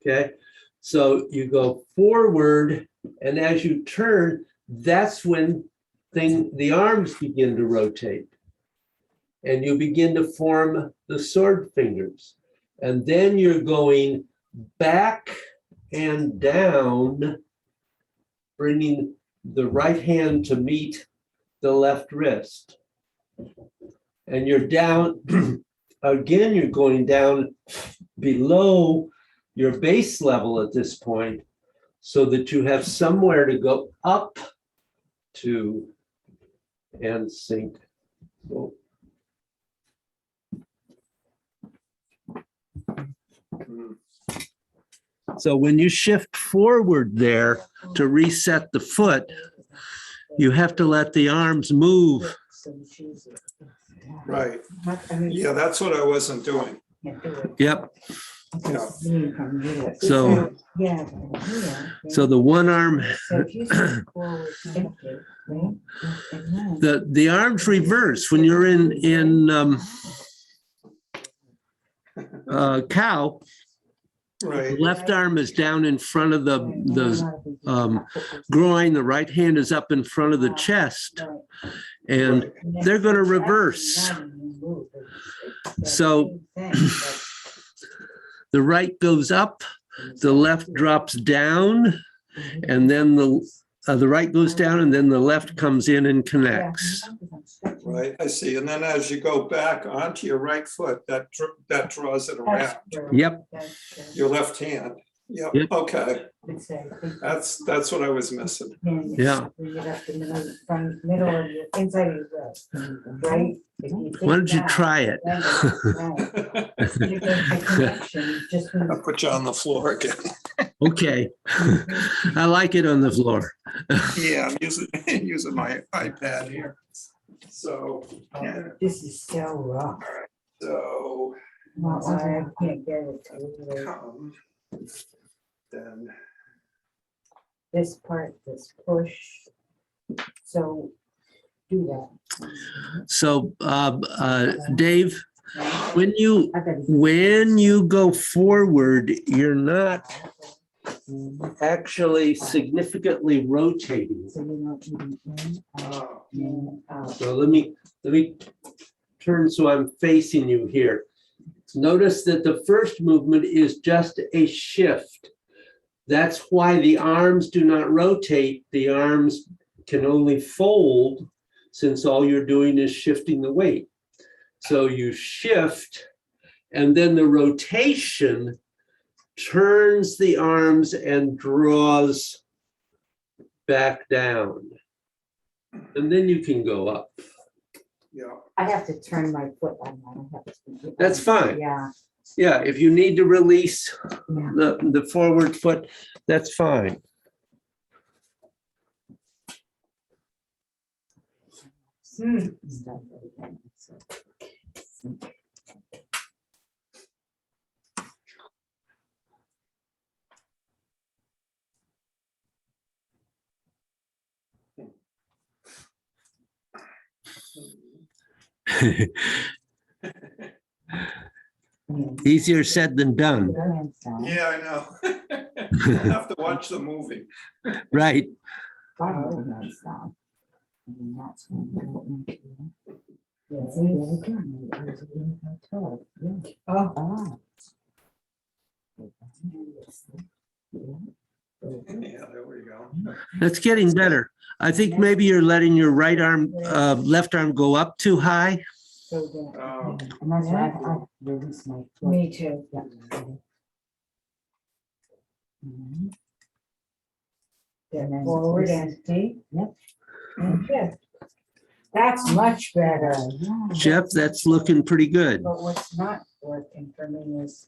Okay, so you go forward, and as you turn, that's when the arms begin to rotate. And you begin to form the sword fingers. And then you're going back and down, bringing the right hand to meet the left wrist. And you're down, again, you're going down below your base level at this point so that you have somewhere to go up to and sink. So when you shift forward there to reset the foot, you have to let the arms move. Right. Yeah, that's what I wasn't doing. Yep. Yeah. So the one arm, the arms reverse when you're in cow. Right. The left arm is down in front of the groin. The right hand is up in front of the chest, and they're going to reverse. So the right goes up, the left drops down, and then the right goes down, and then the left comes in and connects. Right, I see. And then as you go back onto your right foot, that draws it around Yep. your left hand. Yeah, Yep. okay, Let's say, that's what I was missing. Yeah. Bring it up the middle, from middle of your, inside of your breast, right? If you think Why don't you that, try it? then it's right. You make a connection, just when I'll put you on the floor again. Okay. I like it on the floor. Yeah, I'm using my iPad here. So, yeah, this is so rough. so Well, I can't get it to you. come, then, This part, this push. So do that. So, Dave, when I bet it's- when you go forward, you're not actually significantly rotating. So you're not moving in, out, in, out. So let me turn so I'm facing you here. Notice that the first movement is just a shift. That's why the arms do not rotate. The arms can only fold since all you're doing is shifting the weight. So you shift, and then the rotation turns the arms and draws back down. And then you can go up. yeah, I have to turn my foot on that. I have to- That's fine. Yeah. Yeah, if you need to release Yeah. the forward foot, that's fine. Easier said than done, yeah, I know. I'll have to watch the movie. right? Oh, Yeah, there we go. That's getting better. I think maybe you're letting your right arm, left arm go up too high. so that- Oh, And that's why I release my foot. Me too. Then forward and deep. Yep. And shift. That's much better. Jeff, that's looking pretty good. But what's not working for me is,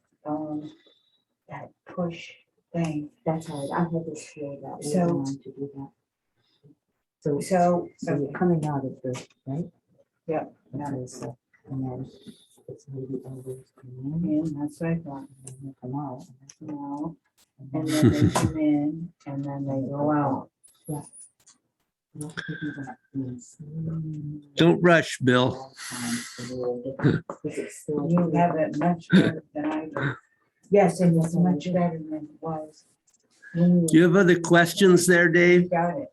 that push thing. That's right. I had this feel that. So- To do that. So, you're coming out of the, right? Yep. Okay, so, and then it's maybe elbows come in, and that's what I thought. and then they come out. No. And then they come in and then they go out. Don't rush, Bill. You have it much better than I do. Yes, and it's much better than it was. Do you have other questions there, Dave? Got it.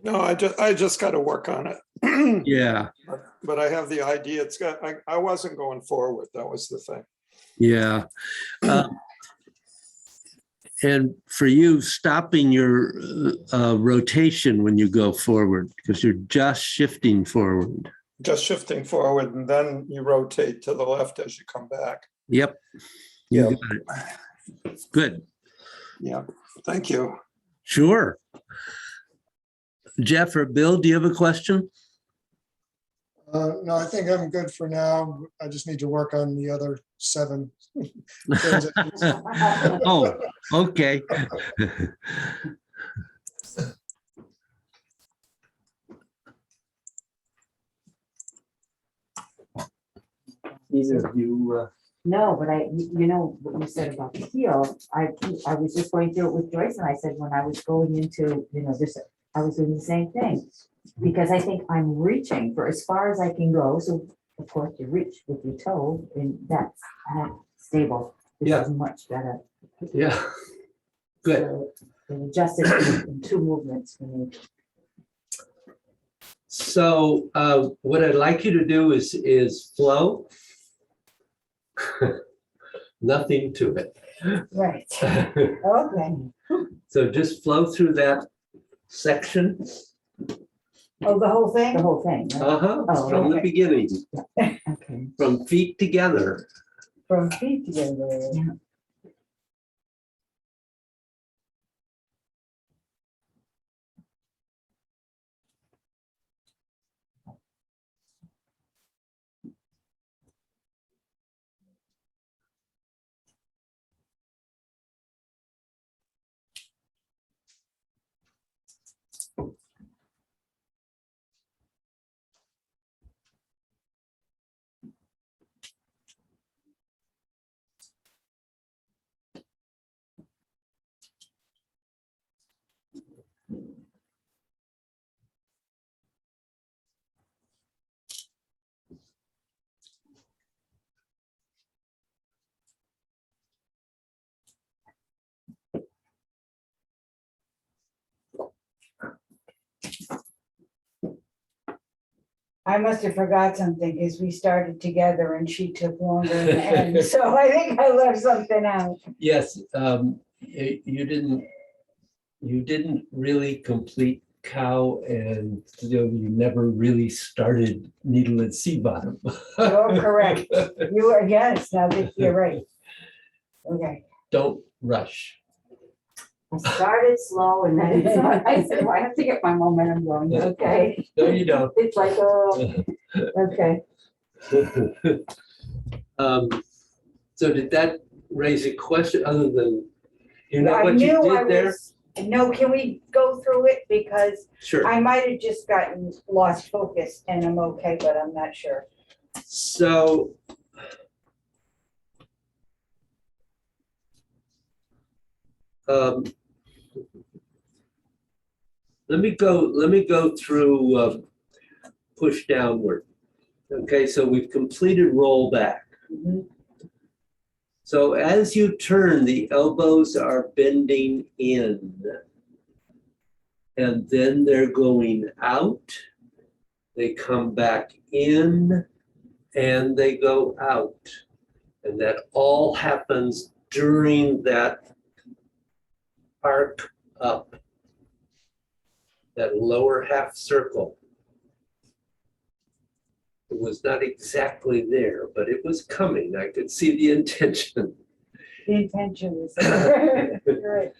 no, I just got to work on it. Yeah, But I have the idea. I wasn't going forward. That was the thing. yeah. And for you, stopping your rotation when you go forward, because you're just shifting forward. Just shifting forward and then you rotate to the left as you come back. Yep. You Yep. got it. Good. Yeah, thank you. Sure. Jeff or Bill, do you have a question? No, I think I'm good for now. I just need to work on the other 7 things. Oh, okay. Either of you, No, but you know, what you said about the heel, I was just going through it with Joyce and I said, when I was going into, this, I was doing the same thing. Because I think I'm reaching for as far as I can go. So of course you reach with your toe and that's not stable. This Yeah. is much better. yeah. Good. So they adjusted in 2 movements for me. So what I'd like you to do is flow. Nothing to it. Right. Okay. So just flow through that section. Oh, the whole thing? The whole thing, right? Uh-huh, Oh, from the okay. beginning, Okay. from feet together. From feet together. Yeah. I must have forgot something because we started together and she took longer in the end. So I think I left something out. Yes, you didn't really complete cow, and you never really started needle and sea bottom. You're correct. You are, yes, now that you're right. Okay. Don't rush. I started slow and then it's not, I said, well, I have to get my momentum going, okay? No, you don't. It's like, oh, okay. So did that raise a question other than, you know I what you knew I did there? was, no, can we go through it? Because Sure. I might have just gotten lost focus and I'm okay, but I'm not sure. So let me go through push downward. Okay, so we've completed roll back. Mhm. So as you turn, the elbows are bending in. And then they're going out. They come back in and they go out. And that all happens during that arc up, that lower half circle. It was not exactly there, but it was coming. I could see the intention. The intention was there. Right.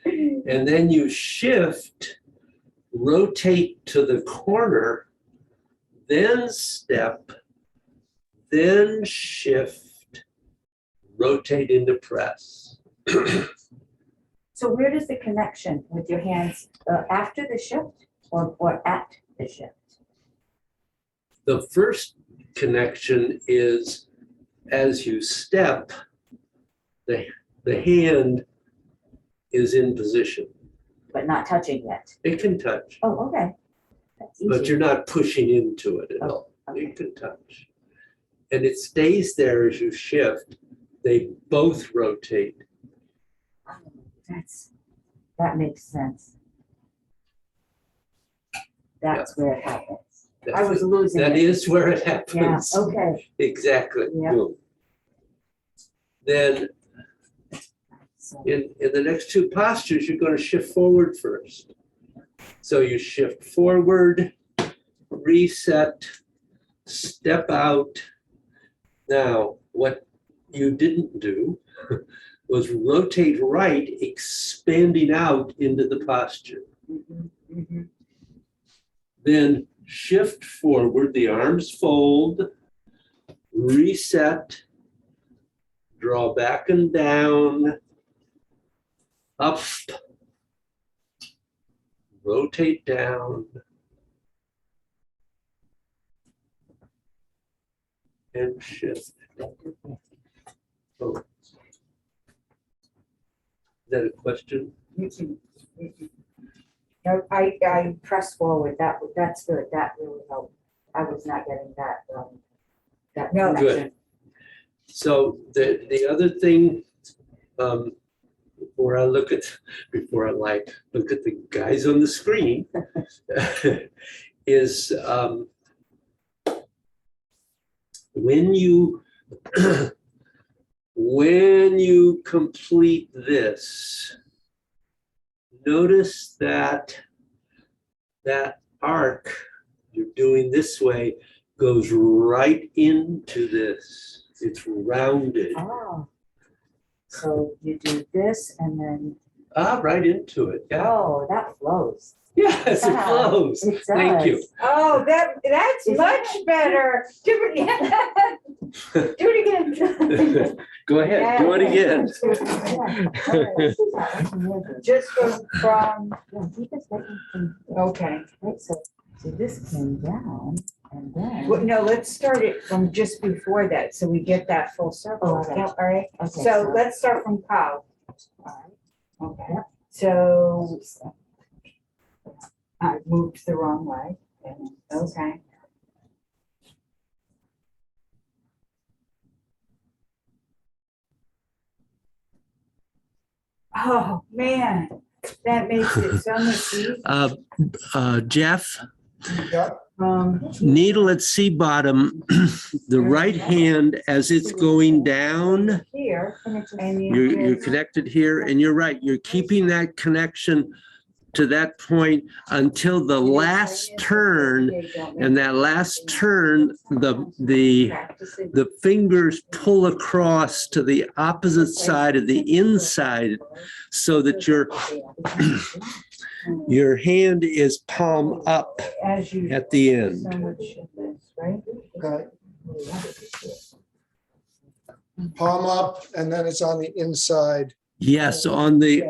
And then you shift, rotate to the corner, then step, then shift, rotate into press. So where does the connection with your hands, after the shift or at the shift? The first connection is as you step, the hand is in position. But not touching yet? It can touch, Oh, okay. That's but easy. you're not pushing into it at all. Okay. It can touch. And it stays there as you shift. They both rotate. That makes sense. That's where it happens. I was losing That it. is where it Yeah, happens. okay. Exactly. Yeah. Boom. Then So, in the next two postures, you're going to shift forward first. So you shift forward, reset, step out. Now, what you didn't do was rotate right, expanding out into the posture. Mhm, mhm. Then shift forward, the arms fold, reset, draw back and down, up, rotate down, and shift. Oh. Is that a question? Mhm, mhm. No, I press forward, that's good, that really helped. I was not getting that, that No. Good. connection. So the other thing, before I look at the guys on the screen, is when you complete this, notice that arc you're doing this way goes right into this. It's rounded. Oh. So you do this and then, Right into it. Yeah. oh, that flows. Yes, it Yeah, flows. it Thank you. does. oh, that's Isn't much it? better. Do it again. Go ahead, do it again. again. Just from, okay. Right, so this came down and then. Well, no, let's start it from just before that, so we get that full circle. Oh, okay. Yeah, all right, Okay, so let's start from cow. Okay, so I moved the wrong way. Okay. Oh, man, that makes it so much easier. Jeff, Yeah, needle at C bottom, the right hand as it's going down, Here, and you're connected here, and you're right, you're keeping that connection to that point until the last turn, and that last turn, the fingers pull across to the opposite side of the inside so that your hand is palm up at the end. Okay. Palm up, and then it's on the inside. Yes, on the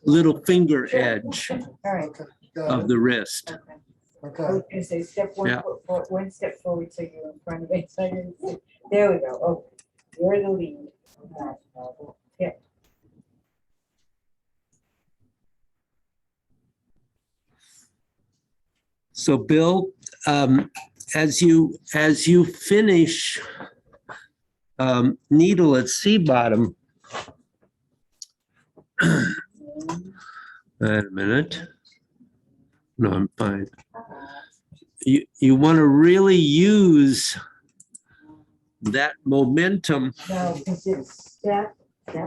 little finger edge Okay, got of it. the wrist. I Okay. was gonna say, step one, Yeah. foot forward, one step forward, so you're in front of it. So I didn't see- There we go. Oh, you're the lead. Yeah. So Bill, as you finish needle at C bottom, wait a minute. No, I'm fine. You want to really use that momentum. No, because it's step,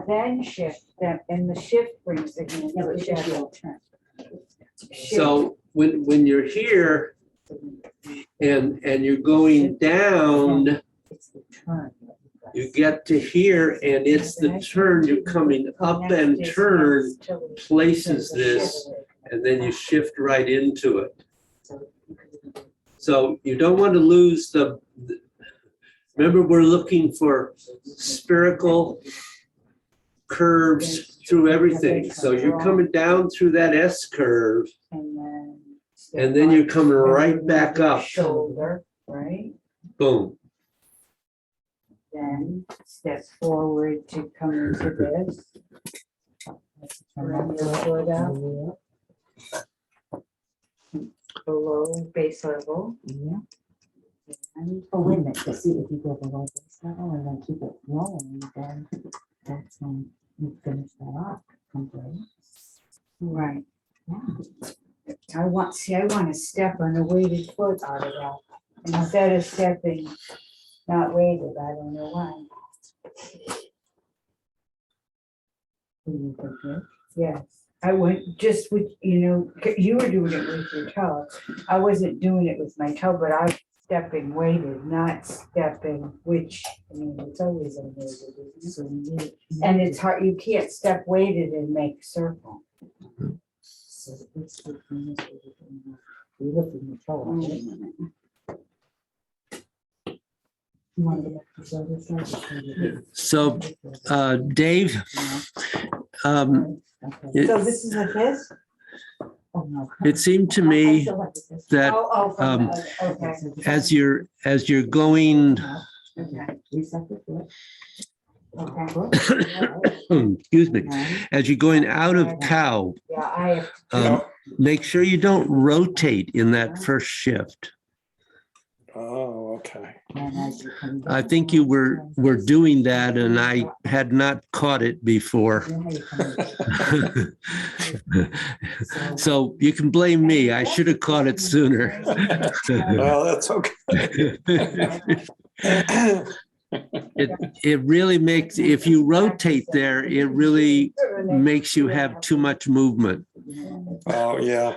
then shift, step, and the shift brings it in. Yeah, but it should be all turn. So when you're here and you're going down, It's the turn. you get to here and it's the turn, you're coming up and turn, places this, and then you shift right into it. So you don't want to lose remember, we're looking for spherical curves through everything. So you're coming down through that S curve, and then you're coming right back up. Shoulder, right? Boom. Then step forward to come into this. Run your foot up. Below base level. Yeah. Oh, wait a minute, to see if you go below this level and then keep it rolling, then that's when you finish that off completely. Right. Yeah. I want to step on a weighted foot out of that. Instead of stepping not weighted, I don't know why. You think good? Yes, I went just with, you were doing it with your toe. I wasn't doing it with my toe, but I was stepping weighted, not stepping, which, it's always a weighted, isn't it? So you need. And it's hard, you can't step weighted and make circle. So it's good for this, you're lifting the toe. Wait a minute. You want to get back to the other side? So Dave, Okay. So this is like this? Oh, no. it seemed to I me still like this. that From the other- okay, as you're going, okay, Reset the foot. okay. excuse me, Right. as you're going out of cow, Yeah, I, make sure you don't rotate in that first shift. Oh, okay. And as you come I down, think you were doing that and I had not caught it before. you know how you come in. So you can blame me. I should have caught it sooner. Well, that's okay. It really makes, if you rotate there, it really makes you have too much movement. Oh, yeah.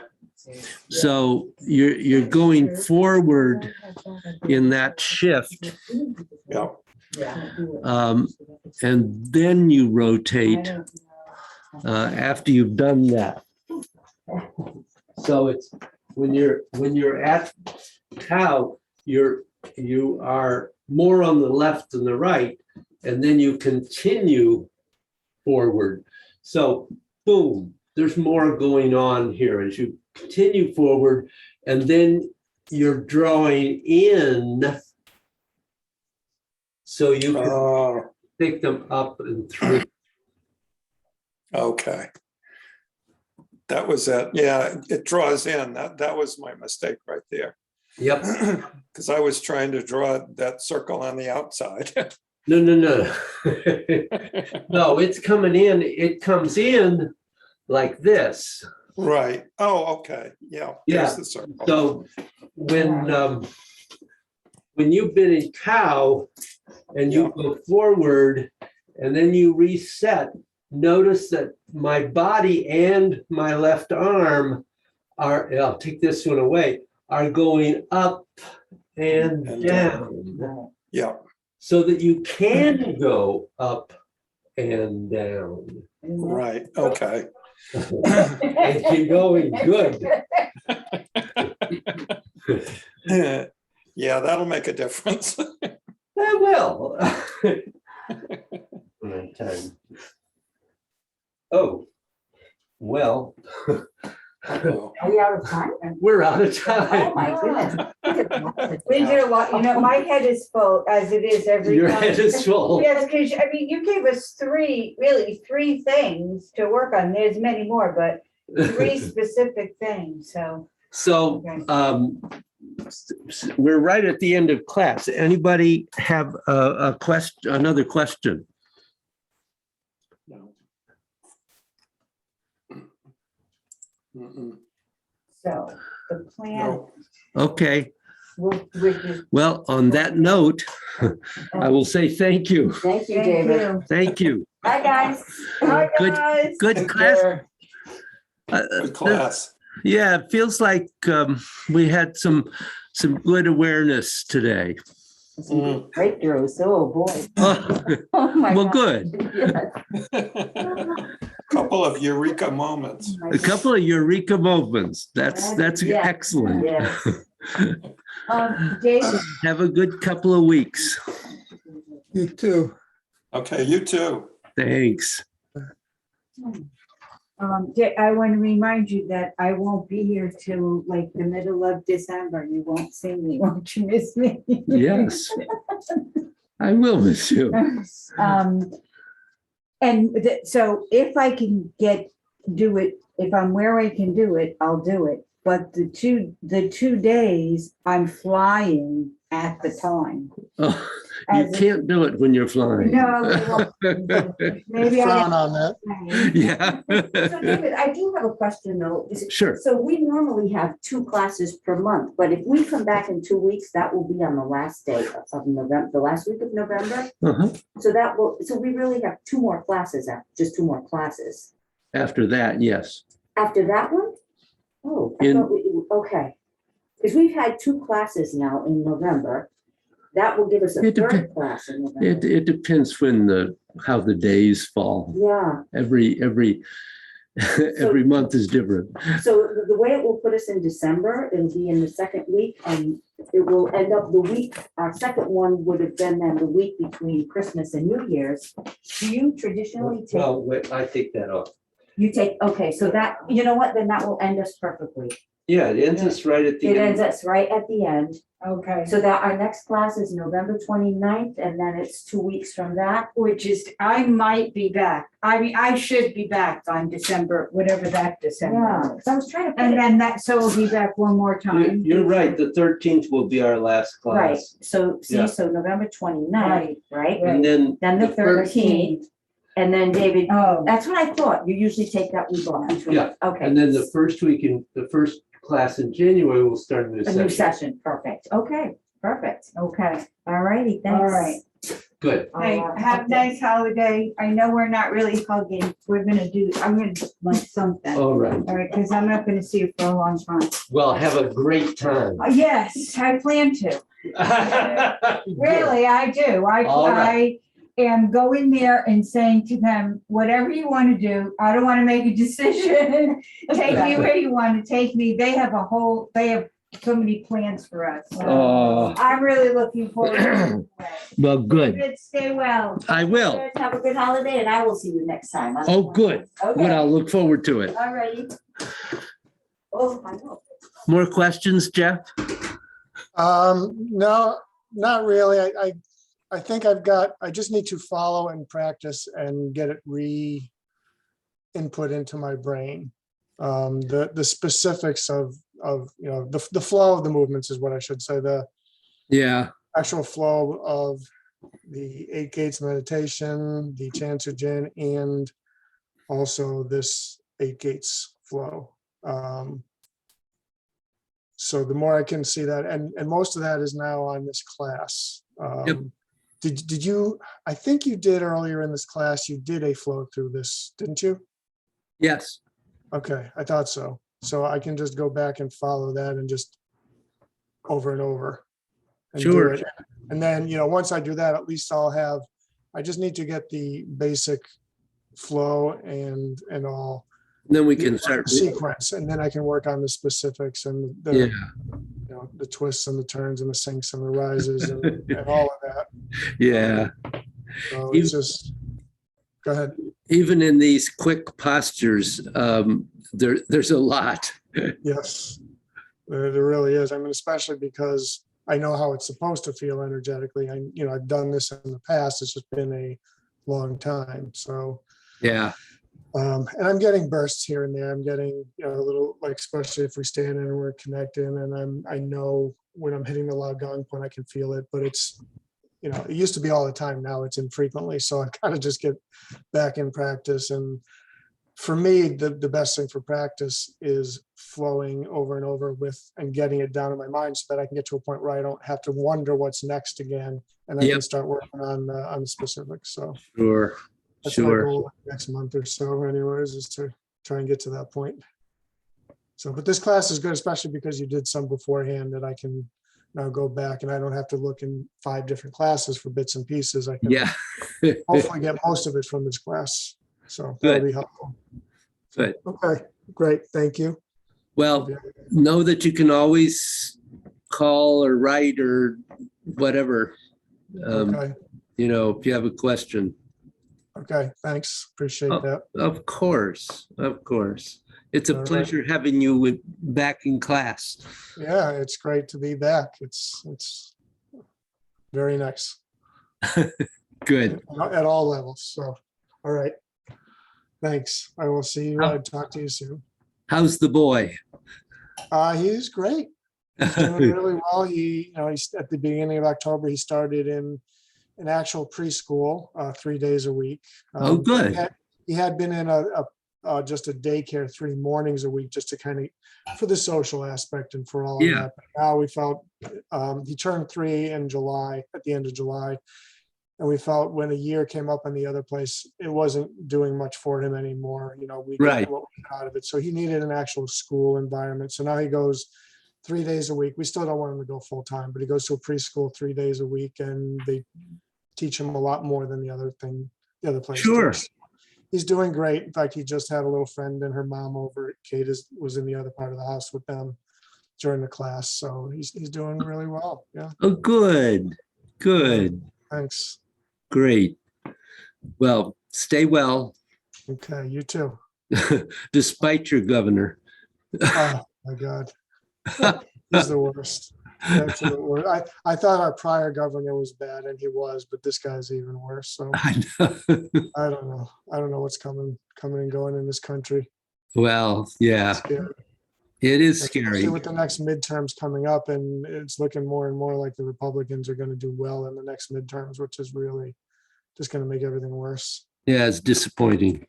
So you're going forward in that shift, Yeah. and then you rotate after you've done that. So it's when you're at cow, you are more on the left than the right, and then you continue forward. So boom, there's more going on here as you continue forward, and then you're drawing in so you can Oh, pick them up and through. okay. That was it. Yeah, it draws in. That was my mistake right there. Yep. Because I was trying to draw that circle on the outside. No. No, it's coming in. It comes in like this. Right. Oh, okay. Yeah. Yeah. There's the circle. So when you've been in cow and you go forward and then you reset, notice that my body and my left arm are, I'll take this one away, are going up and And down Yeah. so that you can go up and down. Right. Okay. And keep going, good. Yeah, that'll make a difference. That will. Right time. Oh, well, Oh, Are we out of time? we're out of Oh, time. my goodness. We did a lot, my head is full as it is every Your time. head is full. Yes, because, you gave us three things to work on. There's many more, but three specific things, so. So, we're right at the end of class. Anybody have a question, another question? no. Mm-mm. So the plan, No. Okay, we're just. well, on that note, I will say thank you. Thank you, Thank David. you. Thank you. Bye, guys. Bye, Good- guys. Good Take class. care. Good class. Yeah, it feels like we had some good awareness today. Mm. Breakthroughs, oh, boy. Oh, Oh, my well, God. good. Yes. Couple of eureka moments. Oh, my A couple of eureka moments. That's Yeah. excellent. Yes. David, Have a good couple of weeks. You too. Okay, you too. Thanks. I want to remind you that I won't be here till like the middle of December. You won't see me, won't you miss me? Yes. I will miss you. So if I can do it, if I'm where I can do it, I'll do it. But the 2 days I'm flying at the time. Oh, you As a- can't do it when you're flying. No, maybe Frown I. on that. Yeah. So David, I do have a question though. Sure. So we normally have 2 classes per month, but if we come back in 2 weeks, that will be on the last day of November, the last week of November. Uh-huh. So we really have 2 more classes, just 2 more classes. After that, yes. After that one? Oh, okay. Because we've had 2 classes now in November. That will give us a It depends. 3rd class in November. It depends how the days fall. Yeah, Every month is different. so the way it will put us in December, it'll be in the 2nd week, and it will end up the week, our 2nd one would have been then the week between Christmas and New Year's. Do you traditionally take, Well, wait, I take that off. you take, okay, so that, you know what, then that will end us perfectly. Yeah, it ends us right at the It ends end. us right at the end, Okay, so that our next class is November 29th, and then it's 2 weeks from that. which is, I might be back. I mean, I should be back on December, whatever that Yeah, December is. so I was trying to. put And it- then so we'll be back one more time. You're right, the 13th will be our last Right, class. so, Yeah. see, so November 29th, right? And then Then the 13th, and then David, Oh, that's what I thought, you usually take that week off between, Yeah, okay. and then the first class in January, we'll start a new A new session. session, perfect, okay, perfect, okay. all righty, thanks. All right. Good. Hey, have a nice holiday. I know we're not really hugging. I'm gonna do like something. All All right. right, because I'm not gonna see you for a long time. Well, have a great time. Yes, I plan to. Really, I do. All right. I am going there and saying to them, whatever you want to do, I don't want to make a decision. Take me where you want to take me. They have so many plans for us. So Oh, I'm really looking forward to it. well, good. David, stay well. I will. Good, have a good holiday, and I will see you next time. Oh, good. Good, Okay, I'll look forward to it. all righty. Oh, I know. More questions, Jeff? No, not really. I think I just need to follow and practice and get it input into my brain. The specifics of the flow of the movements is what I should say. The Yeah. actual flow of the 8 gates meditation, the Chansu Jin, and also this 8 gates flow. So the more I can see that, and most of that is now on this class. Yep. Did you, I think you did earlier in this class, you did a flow through this, didn't you? Yes. Okay, I thought so. So I can just go back and follow that and just over and over. And do Sure. it. And then, once I do that, at least I just need to get the basic flow and all. Then we the can start. sequence, and then I can work on the specifics and Yeah. the twists and the turns and the sinks and the rises and all of that. Yeah. So it's just, go ahead. Even in these quick postures, there's a lot. Yes, there really is. I mean, especially because I know how it's supposed to feel energetically. I've done this in the past. It's just been a long time. So, Yeah. and I'm getting bursts here and there. I'm getting, a little, like, especially if we stand and we're connecting, and I know when I'm hitting the Lagong point, I can feel it, but it's, it used to be all the time. Now it's infrequently. So I kind of just get back in practice. And for me, the best thing for practice is flowing over and over with and getting it down in my mind so that I can get to a point where I don't have to wonder what's next again. And I Yep. can start working on the specifics. So Sure. that's my Sure. goal next month or so anyways, is to try and get to that point. So, but this class is good, especially because you did some beforehand that I can now go back and I don't have to look in 5 different classes for bits and pieces. I can Yeah. hopefully get most of it from this class. So Good. that'll be helpful. Good. Okay, great. Thank you. Well, know that you can always call or write or whatever, Okay, if you have a question. okay, thanks. Appreciate Oh, that. of course. Of course. It's a All right. pleasure having you back in class. Yeah, it's great to be back. It's very nice Good. at all levels. So, all right. Thanks. I will see you. Talk to you soon. How's the boy? He's great. He's doing really well. He's at the beginning of October, he started in an actual preschool, 3 days a week. Oh, good. He had been in just a daycare 3 mornings a week, just to kind of, for the social aspect and for all of Yeah. that. But now we felt, he turned 3 in July, at the end of July. And we felt when a year came up in the other place, it wasn't doing much for him anymore. We Right. got what we got out of it. So he needed an actual school environment. So now he goes 3 days a week. We still don't want him to go full time, but he goes to a preschool 3 days a week, and they teach him a lot more than the other place. Sure. does. He's doing great. In fact, he just had a little friend and her mom over. Kate was in the other part of the house with them during the class. So he's doing really well. Yeah. Oh, good. Good. Thanks. Great. Well, stay well, Okay. You too. despite your governor. Oh my God. He's the worst. Absolute worst. I thought our prior governor was bad, and he was, but this guy's even worse. So I know. I don't know. I don't know what's coming and going in this country. Well, yeah, It's scary. it is Especially scary. with the next midterms coming up, and it's looking more and more like the Republicans are going to do well in the next midterms, which is really just going to make everything worse. Yeah, it's disappointing.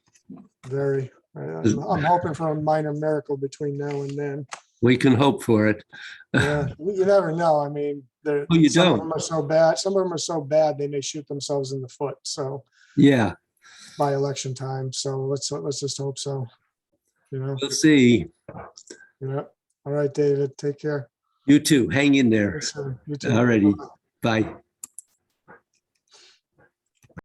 Very. I'm hoping for a minor miracle between now and then. We can hope for it. Yeah, you never know. I mean, you some of don't. them are so bad. Some of them are so bad they may shoot themselves in the foot. So Yeah, by election time. So let's just hope so. we'll see. Yeah. All right, David. Take care. You too. Hang in there. Yes, sir. You too. Alrighty. Bye.